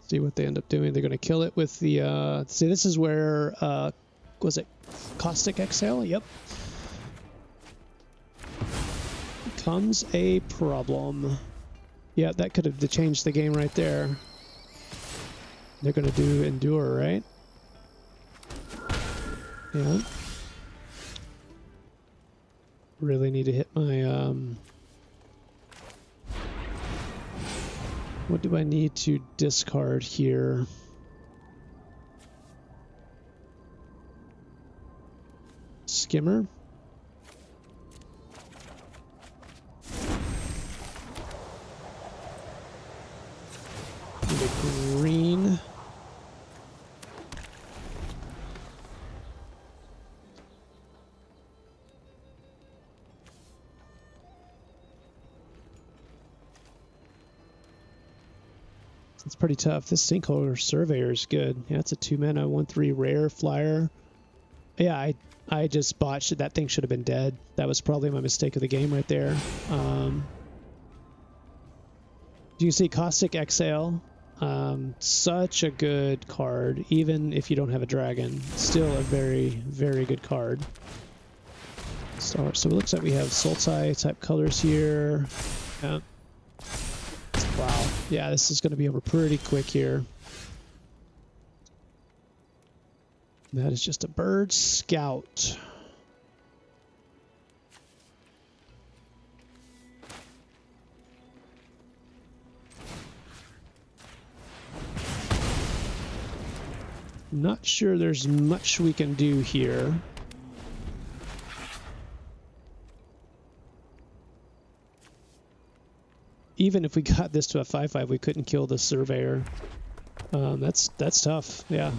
See what they end up doing. They're going to kill it with the, see, this is where, was it Caustic Exhale? Yep. Becomes a problem. Yeah, that could have changed the game right there. They're going to do Endure, right? Yeah. Really need to hit my, what do I need to discard here? Skimmer. Need a green. It's pretty tough. This Sinkhole Surveyor is good. Yeah, it's a 2-mana, 1/3 rare flyer. Yeah, I just botched it. That thing should have been dead. That was probably my mistake of the game right there. You can see Caustic Exhale. Such a good card, even if you don't have a dragon. Still a very, very good card. So it looks like we have Sultai type colors here. Yeah. Wow. Yeah, this is going to be over pretty quick here. That is just a bird scout. Not sure there's much we can do here. Even if we got this to a 5/5, we couldn't kill the Surveyor. That's tough. Yeah,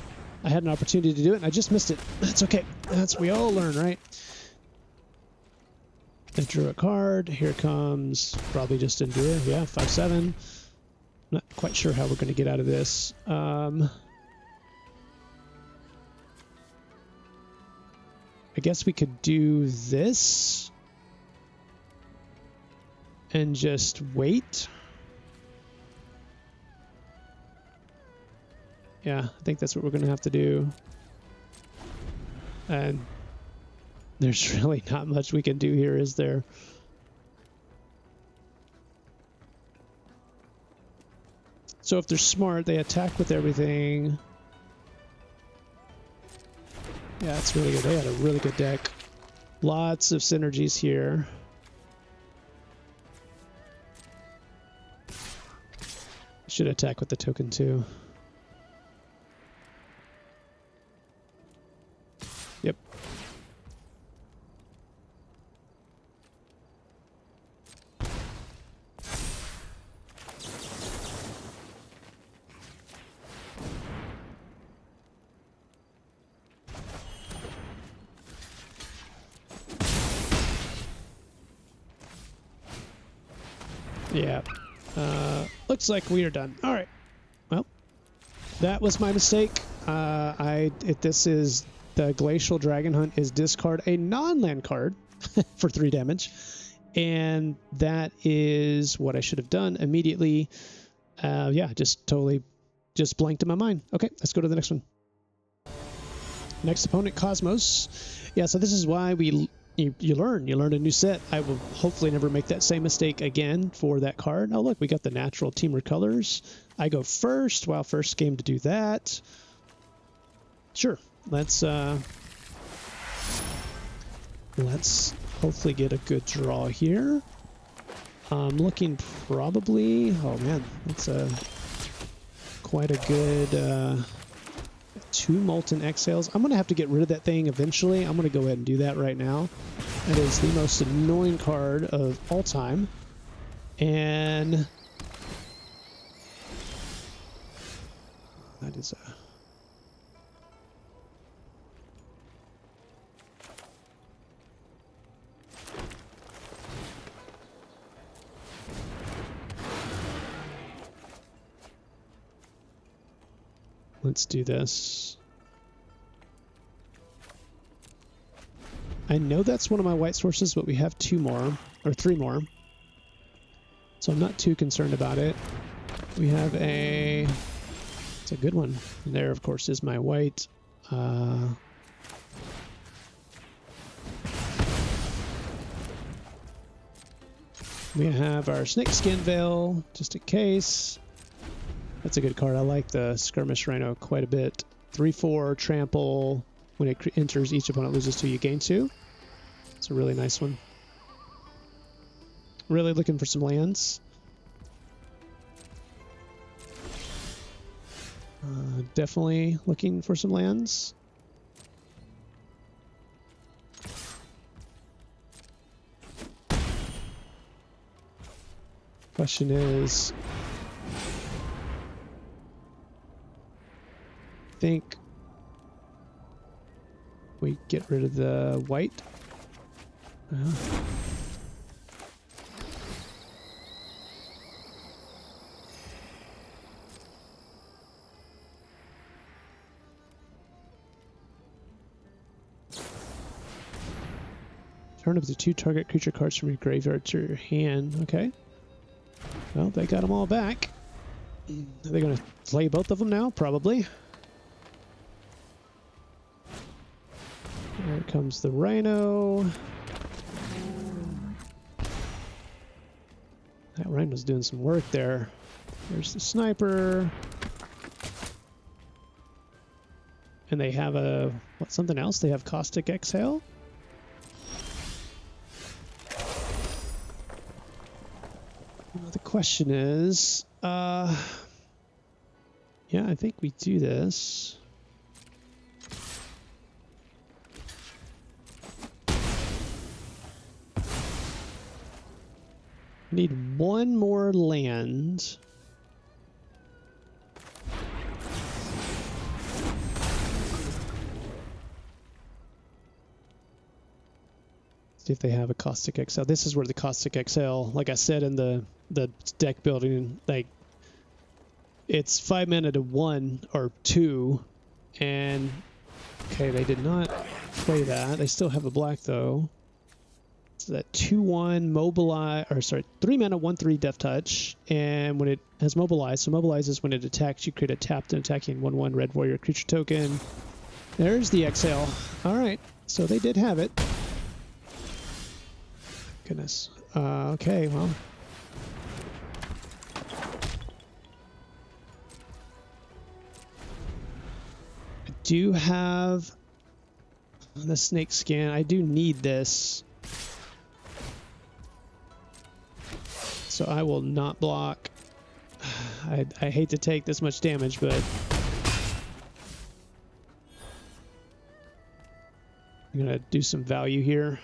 I had an opportunity to do it, and I just missed it. That's okay. We all learn, right? I drew a card. Here comes probably just Endure. Yeah, 5/7. Not quite sure how we're going to get out of this. I guess we could do this. And just wait. Yeah, I think that's what we're going to have to do. And there's really not much we can do here, is there? So if they're smart, they attack with everything. Yeah, it's really good. They had a really good deck. Lots of synergies here. Should attack with the token too. Yep. Yeah. Looks like we are done. All right. Well, that was my mistake. This is the Glacial Dragon Hunt is discard a non-land card for 3 damage. And that is what I should have done immediately. Yeah, just totally just blanked in my mind. Okay, let's go to the next one. Next opponent, Cosmos. Yeah, so this is why we you learn a new set. I will hopefully never make that same mistake again for that card. Oh, look, we got the natural Teamer colors. I go first. Wow, first game to do that. Sure, let's hopefully get a good draw here. I'm looking probably, oh man, that's quite a good 2 Molten Exhales. I'm going to have to get rid of that thing eventually. I'm going to go ahead and do that right now. That is the most annoying card of all time. And that is a... Let's do this. I know that's one of my white sources, but we have 2 more, or 3 more. So I'm not too concerned about it. We have a... It's a good one. And there, of course, is my white. We have our Snakeskin Veil, just in case. That's a good card. I like the Skirmish Rhino quite a bit. 3/4 trample. When it enters, each opponent loses 2, you gain 2. It's a really nice one. Really looking for some lands. Definitely looking for some lands. Question is... I think we get rid of the white. Turn up to 2 target creature cards from your graveyard to your hand. Okay. Well, they got them all back. Are they going to play both of them now? Probably. Here comes the Rhino. That Rhino's doing some work there. There's the Sniper. And they have a... what, something else? They have Caustic Exhale? The question is... yeah, I think we do this. Need 1 more land. See if they have a Caustic Exhale. This is where the Caustic Exhale, like I said in the deck building, like it's 5 mana to 1 or 2, and okay, they did not play that. They still have a black though. So that 2/1 mobilize, or sorry, 3 mana 1/3 Death Touch, and when it has mobilize, so mobilize is when it attacks, you create a tapped and attacking 1/1 Red Warrior creature token. There's the Exhale. All right, so they did have it. Goodness. Okay, well. I do have the Snake Skin. I do need this. So I will not block. I hate to take this much damage, but I'm going to do some value here.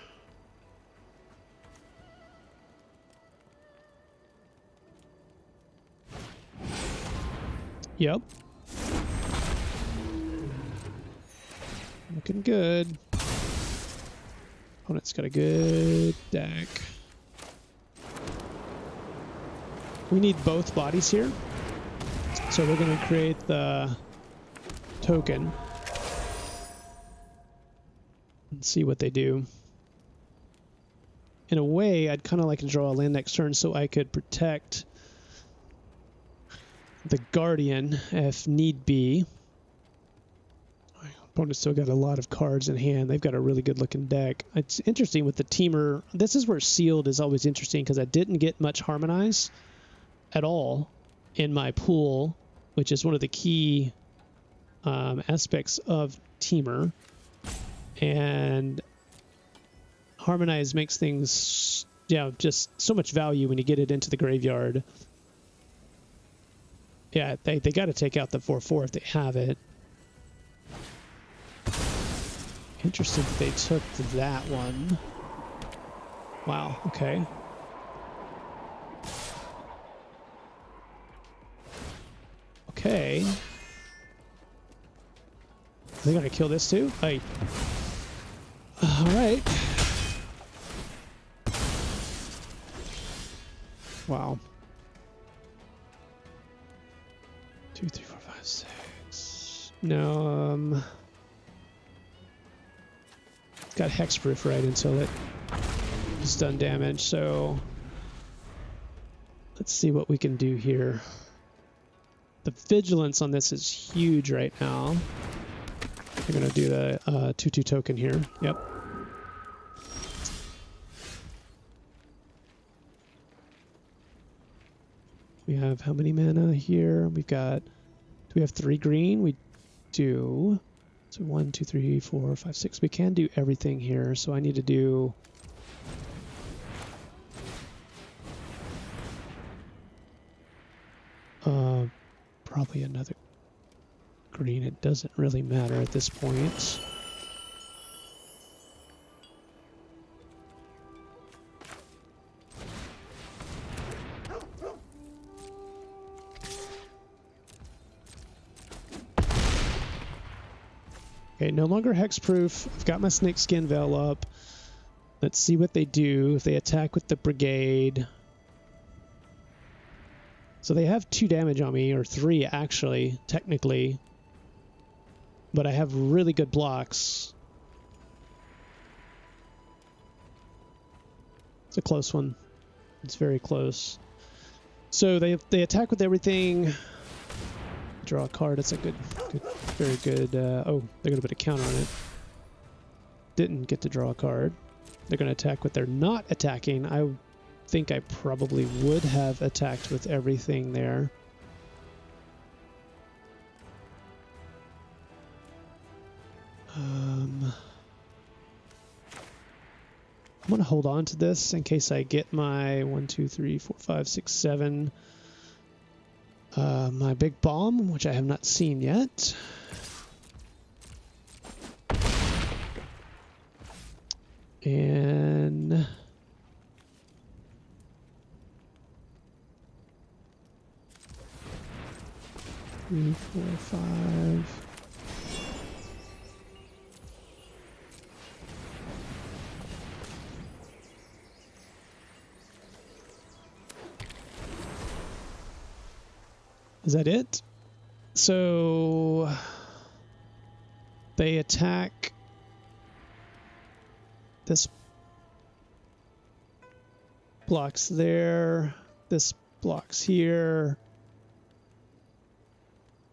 Yep. Looking good. Opponent's got a good deck. We need both bodies here. So we're going to create the token and see what they do. In a way, I'd kind of like to draw a land next turn so I could protect the Guardian if need be. Opponent's still got a lot of cards in hand. They've got a really good looking deck. It's interesting with the Teamer. This is where Sealed is always interesting because I didn't get much Harmonize at all in my pool, which is one of the key aspects of Teamer. And Harmonize makes things, yeah, just so much value when you get it into the graveyard. Yeah, they got to take out the 4/4 if they have it. Interesting that they took that one. Wow, okay. Okay. Are they gonna kill this too? Hey. Alright. Wow. 2, 3, 4, 5, 6. No, it's got hexproof right until it is done damage, so let's see what we can do here. The vigilance on this is huge right now. We're gonna do the 2/2 token here. Yep. We have how many mana here? We've got, do we have 3 green? We do. So 1, 2, 3, 4, 5, 6. We can do everything here, so I need to do probably another green. It doesn't really matter at this point. Okay, no longer hexproof. I've got my snakeskin veil up. Let's see what they do if they attack with the brigade. So they have 2 damage on me, or 3 actually, technically. But I have really good blocks. It's a close one. It's very close. So they attack with everything. Draw a card. It's a good, very good. Oh, they're going to put a counter on it. Didn't get to draw a card. They're going to attack with their not attacking. I think I probably would have attacked with everything there. I'm going to hold on to this in case I get my 1, 2, 3, 4, 5, 6, 7. My big bomb, which I have not seen yet. And 3, 4, 5. Is that it? So they attack this blocks there, this blocks here,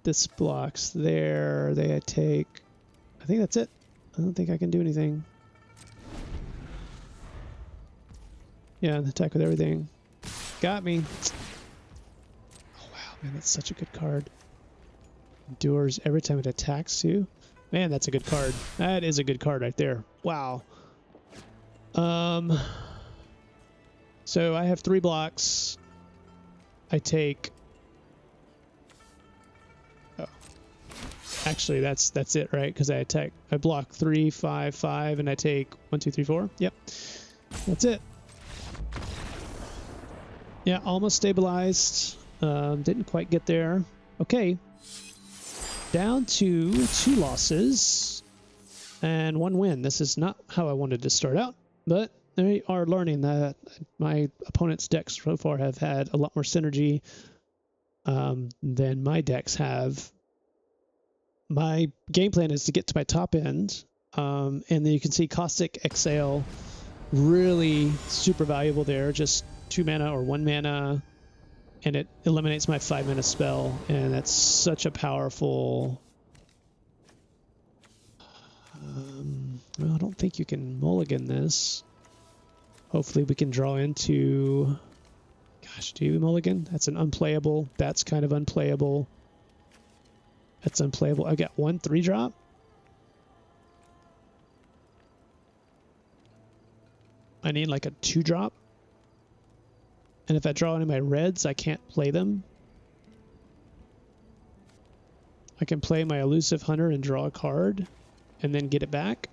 this blocks there. They take, I think that's it. I don't think I can do anything. Yeah, attack with everything. Got me. Man, that's such a good card. Endures every time it attacks too. Man, that's a good card. That is a good card right there. Wow. So I have 3 blocks. I take. Oh, actually, that's it, right? Because I block 3, 5, 5, and I take 1, 2, 3, 4. Yep, that's it. Yeah, almost stabilized. Didn't quite get there. Okay. Down to 2 losses and 1 win. This is not how I wanted to start out, but they are learning that my opponent's decks so far have had a lot more synergy than my decks have. My game plan is to get to my top end, and then you can see Caustic Exhale, really super valuable there. Just 2 mana or 1 mana. And it eliminates my 5 mana spell, and that's such a powerful Well, I don't think you can mulligan this. Hopefully we can draw into... Gosh, do you mulligan? That's an unplayable. That's kind of unplayable. That's unplayable. I got 1 3-drop. I need like a 2-drop. And if I draw any of my reds, I can't play them. I can play my Elusive Hunter and draw a card and then get it back.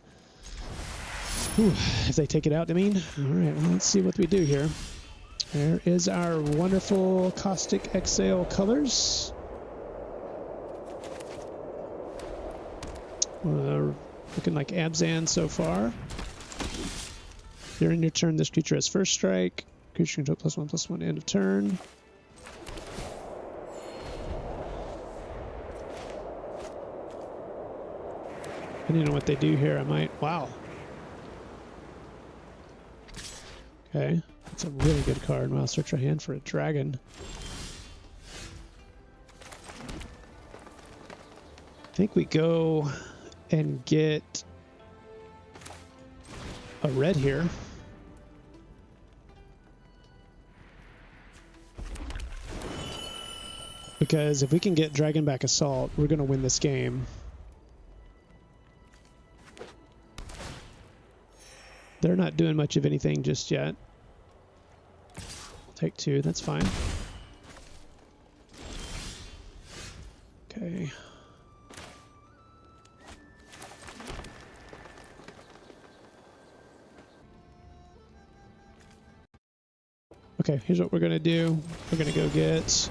Whew, if they take it out, I mean. Alright, well, let's see what we do here. There is our wonderful Caustic Exhale colors. Looking like Abzan so far. During your turn, this creature has first strike. Creature control +1/+1 end of turn. Depending on what they do here, I might... Wow. Okay. That's a really good card. Wow, search your hand for a dragon. I think we go and get a red here. Because if we can get Dragonback Assault, we're going to win this game. They're not doing much of anything just yet. I'll take 2, that's fine. Okay. Okay, here's what we're going to do. We're going to go get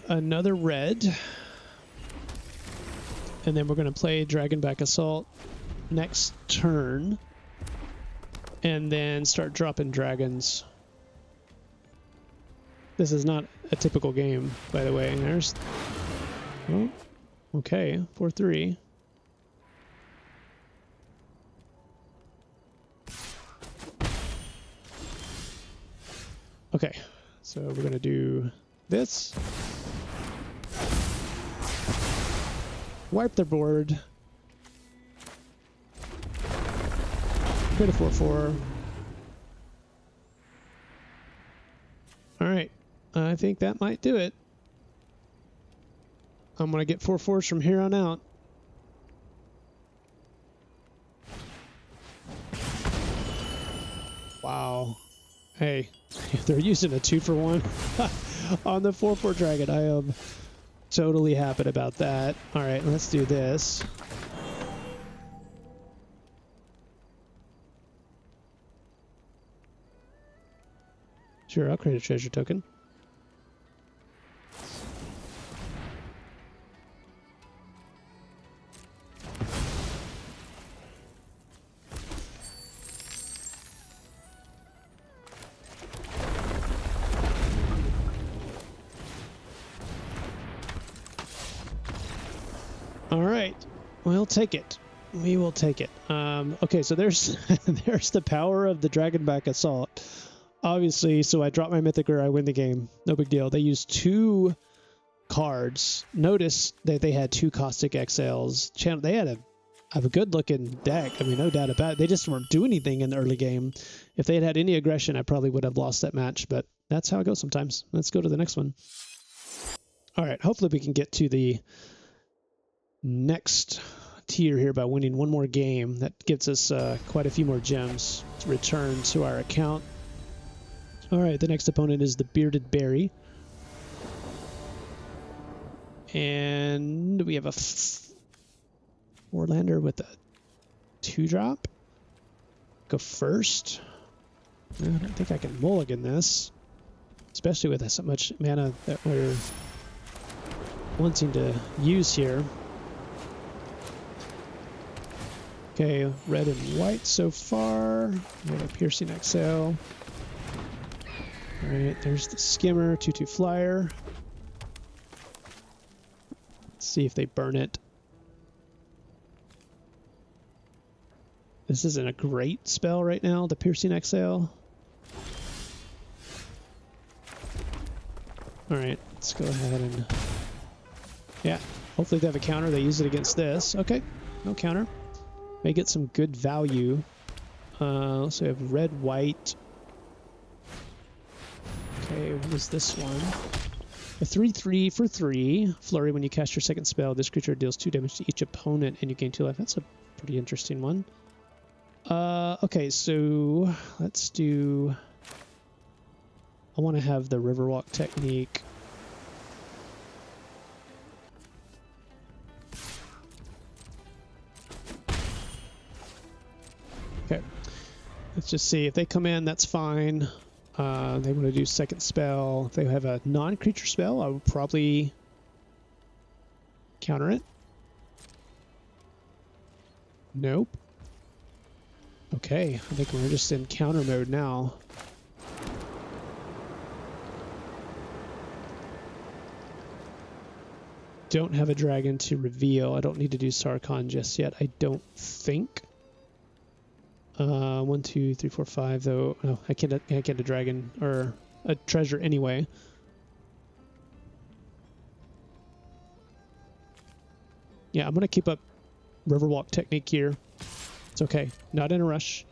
another red. And then we're going to play Dragonback Assault next turn. And then start dropping dragons. This is not a typical game, by the way. There's... Oh, okay, 4/3. Okay, so we're going to do this. Wipe their board. Create a 4/4. Alright, I think that might do it. I'm going to get 4/4s from here on out. Wow. Hey, they're using a 2-for-1 on the 4/4 dragon. I am totally happy about that. Alright, let's do this. Sure, I'll create a treasure token. All right, we'll take it. We will take it. Okay, so there's there's the power of the Dragonback Assault. Obviously, so I drop my Mythic or I win the game. No big deal. They used 2 cards. Notice that they had 2 Caustic Exiles. They had a good looking deck. I mean, no doubt about it. They just weren't doing anything in the early game. If they had had any aggression, I probably would have lost that match, but that's how it goes sometimes. Let's go to the next one. All right, hopefully we can get to the next tier here by winning one more game. That gives us quite a few more gems to return to our account. All right, the next opponent is the Bearded Berry. And we have a 4-lander with a 2-drop. Go first. I don't think I can mulligan this, especially with so much mana that we're wanting to use here. Okay, red and white so far. We have a Piercing Exhale. Alright, there's the Skimmer, 2/2 flyer. Let's see if they burn it. This isn't a great spell right now, the Piercing Exhale. Alright, let's go ahead and... Yeah, hopefully they have a counter. They use it against this. Okay. no counter. May get some good value. So we have red, white. Okay, what is this one? A 3/3 for 3. Flurry, when you cast your second spell, this creature deals 2 damage to each opponent and you gain 2 life. That's a pretty interesting one. Okay, so let's do... I want to have the Riverwalk technique. Okay, let's just see. If they come in, that's fine. They want to do second spell. If they have a non-creature spell, I would probably counter it. Nope. Okay, I think we're just in counter mode now. Don't have a dragon to reveal. I don't need to do Sarkhan just yet, I don't think. 1, 2, 3, 4, 5 though. No, I can't a dragon or a treasure anyway. Yeah, I'm gonna keep up Riverwalk technique here. It's okay. Not in a rush.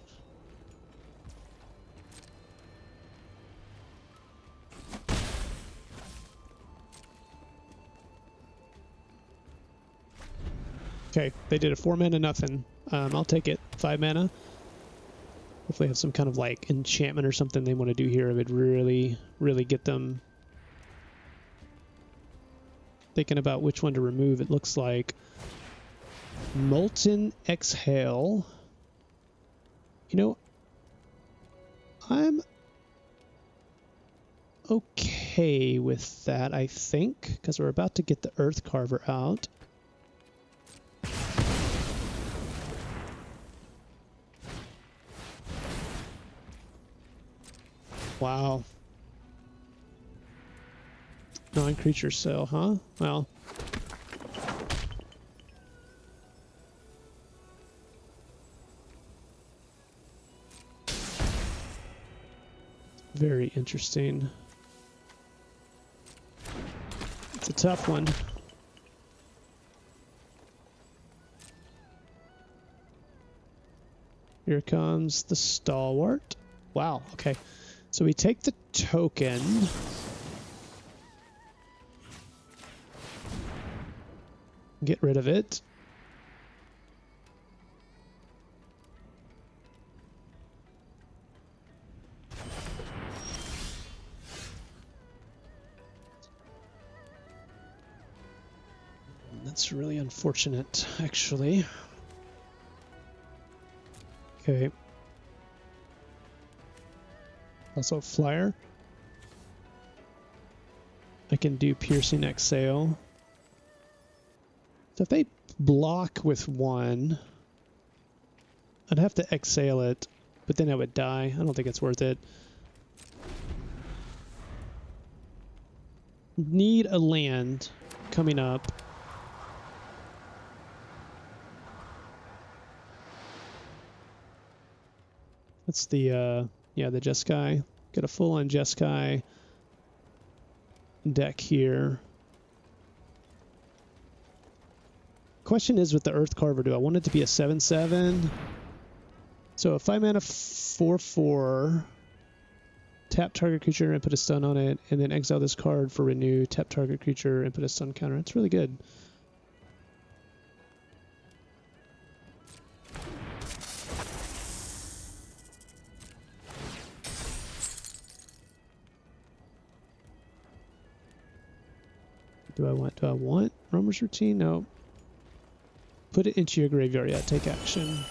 Okay, they did a 4 mana nothing. I'll take it. 5 mana. Hopefully have some kind of like enchantment or something they want to do here. It would really, really get them thinking about which one to remove. It looks like Molten Exhale. You know, I'm okay with that, I think, because we're about to get the Earth Carver out. Wow. Non-creature cell, huh? Well. Very interesting. It's a tough one. Here comes the Stalwart. Wow, okay. So we take the token. Get rid of it. That's really unfortunate, actually. Okay. Also flyer. I can do piercing exhale. So if they block with 1, I'd have to exhale it, but then I would die. I don't think it's worth it. Need a land coming up. That's the yeah, the Jeskai. Got a full-on Jeskai deck here. Question is with the Earth Carver, do I want it to be a 7/7? So a 5 mana 4/4. Tap target creature and put a stun on it, and then exile this card for renew. Tap target creature and put a stun counter. It's really good. Do I want Roamer's Routine? No. Put it into your graveyard. Yeah, take action.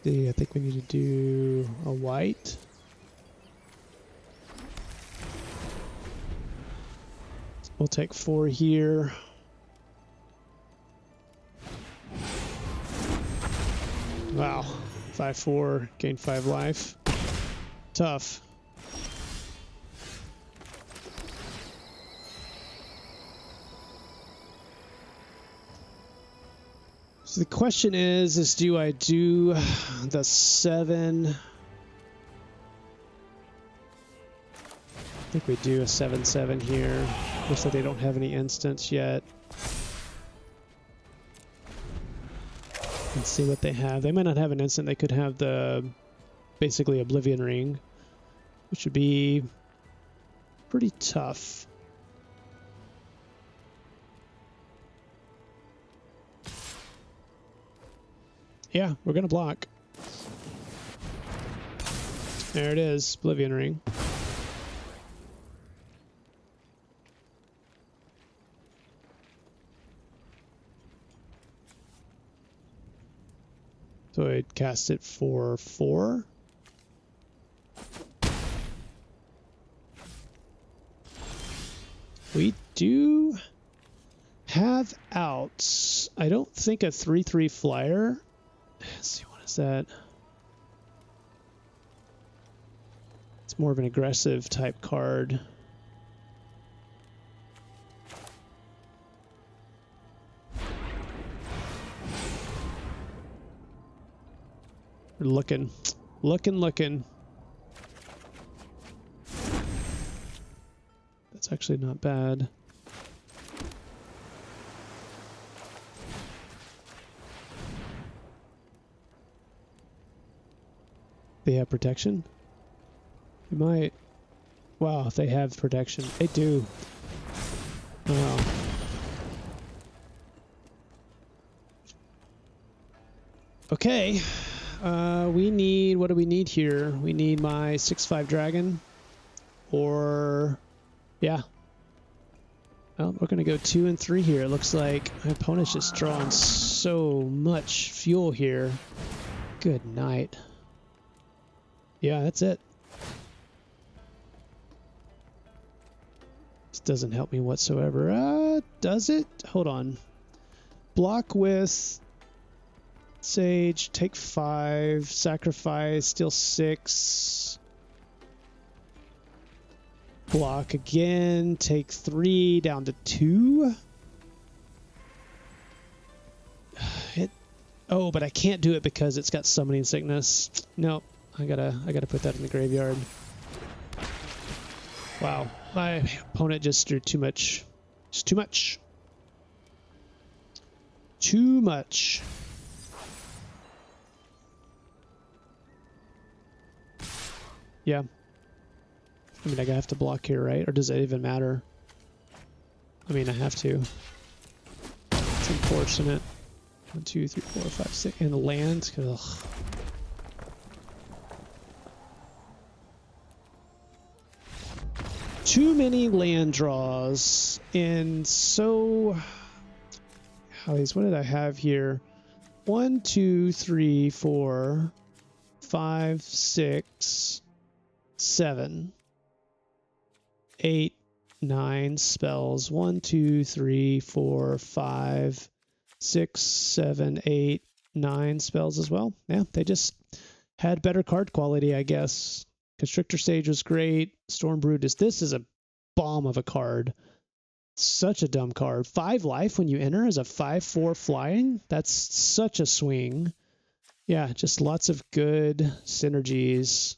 I think we need to do a white. We'll take 4 here. Wow. 5-4, gain 5 life. Tough. So the question is do I do the 7? I think we do a 7/7 here. Looks like they don't have any instants yet. Let's see what they have. They might not have an instant. They could have the basically Oblivion Ring, which would be pretty tough. Yeah, we're going to block. There it is, Oblivion Ring. So I'd cast it for 4. We do have outs. I don't think a 3/3 flyer. Let's see, what is that? It's more of an aggressive type card. We're looking. That's actually not bad. They have protection? They might. Wow, they have protection. They do. Wow. Okay. We need, what do we need here? We need my 6/5 dragon. Or, yeah. Well, we're going to go 2 and 3 here. It looks like my opponent's just drawing so much fuel here. Good night. Yeah, that's it. This doesn't help me whatsoever. Does it? Hold on. Block with Sage, take 5, sacrifice, steal 6. Block again, take 3, down to 2. Oh, but I can't do it because it's got summoning sickness. Nope. I gotta put that in the graveyard. Wow, my opponent just drew too much. Just too much. Too much. Yeah. I mean, I have to block here, right? Or does it even matter? I mean, I have to. It's unfortunate. 1, 2, 3, 4, 5, 6, and the land. Ugh. Too many land draws, and so what did I have here? 1, 2, 3, 4, 5, 6, 7, 8, 9 spells. 1, 2, 3, 4, 5, 6, 7, 8, 9 spells as well. Yeah, they just had better card quality, I guess. Constrictor Sage was great. Stormbrood this is a bomb of a card. Such a dumb card. 5 life when you enter as a 5/4 flying. That's such a swing. Yeah, just lots of good synergies.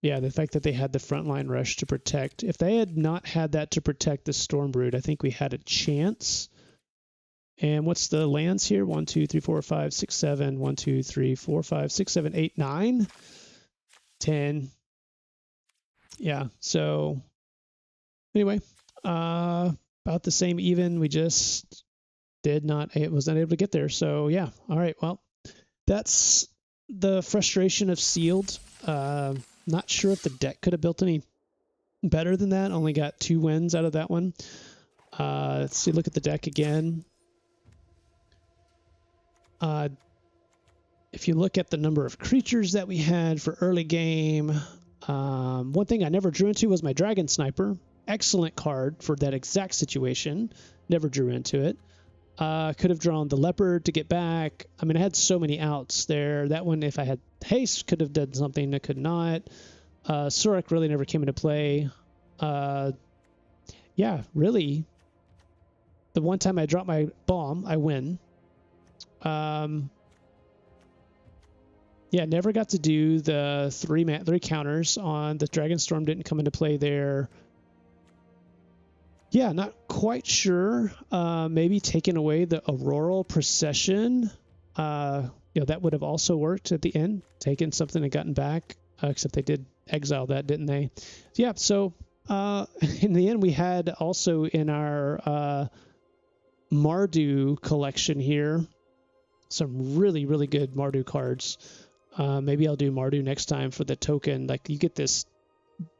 Yeah, the fact that they had the frontline rush to protect. If they had not had that to protect the Stormbrood, I think we had a chance. And what's the lands here? 1, 2, 3, 4, 5, 6, 7. 1, 2, 3, 4, 5, 6, 7, 8, 9. 10. Yeah, so anyway, about the same even. We just was not able to get there. So yeah, all right, well, that's the frustration of Sealed. Not sure if the deck could have built any better than that. Only got 2 wins out of that one. Let's see, look at the deck again. if you look at the number of creatures that we had for early game, one thing I never drew into was my Dragon Sniper. Excellent card for that exact situation. Never drew into it. Could have drawn the Leopard to get back. I mean, I had so many outs there. That one, if I had haste, could have done something. I could not. Surak really never came into play. Yeah, really. The one time I drop my bomb, I win. Yeah, never got to do the three counters on the Dragonstorm. Didn't come into play there. Yeah, not quite sure. Maybe taking away the Auroral Procession. That would have also worked at the end. Taken something and gotten back. Except they did exile that, didn't they? Yeah, so in the end, we had also in our Mardu collection here some really, really good Mardu cards. Maybe I'll do Mardu next time for the token. Like, you get this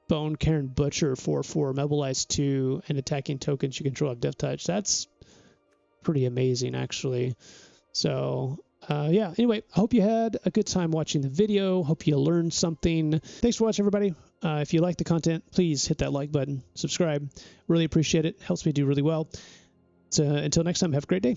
Bone Cairn Butcher 4/4, mobilize 2, and attacking tokens you control have Death Touch. That's pretty amazing, actually. So, yeah, anyway, I hope you had a good time watching the video. Hope you learned something. Thanks for watching, everybody. If you like the content, please hit that like button, subscribe. Really appreciate it. Helps me do really well. So, until next time, have a great day.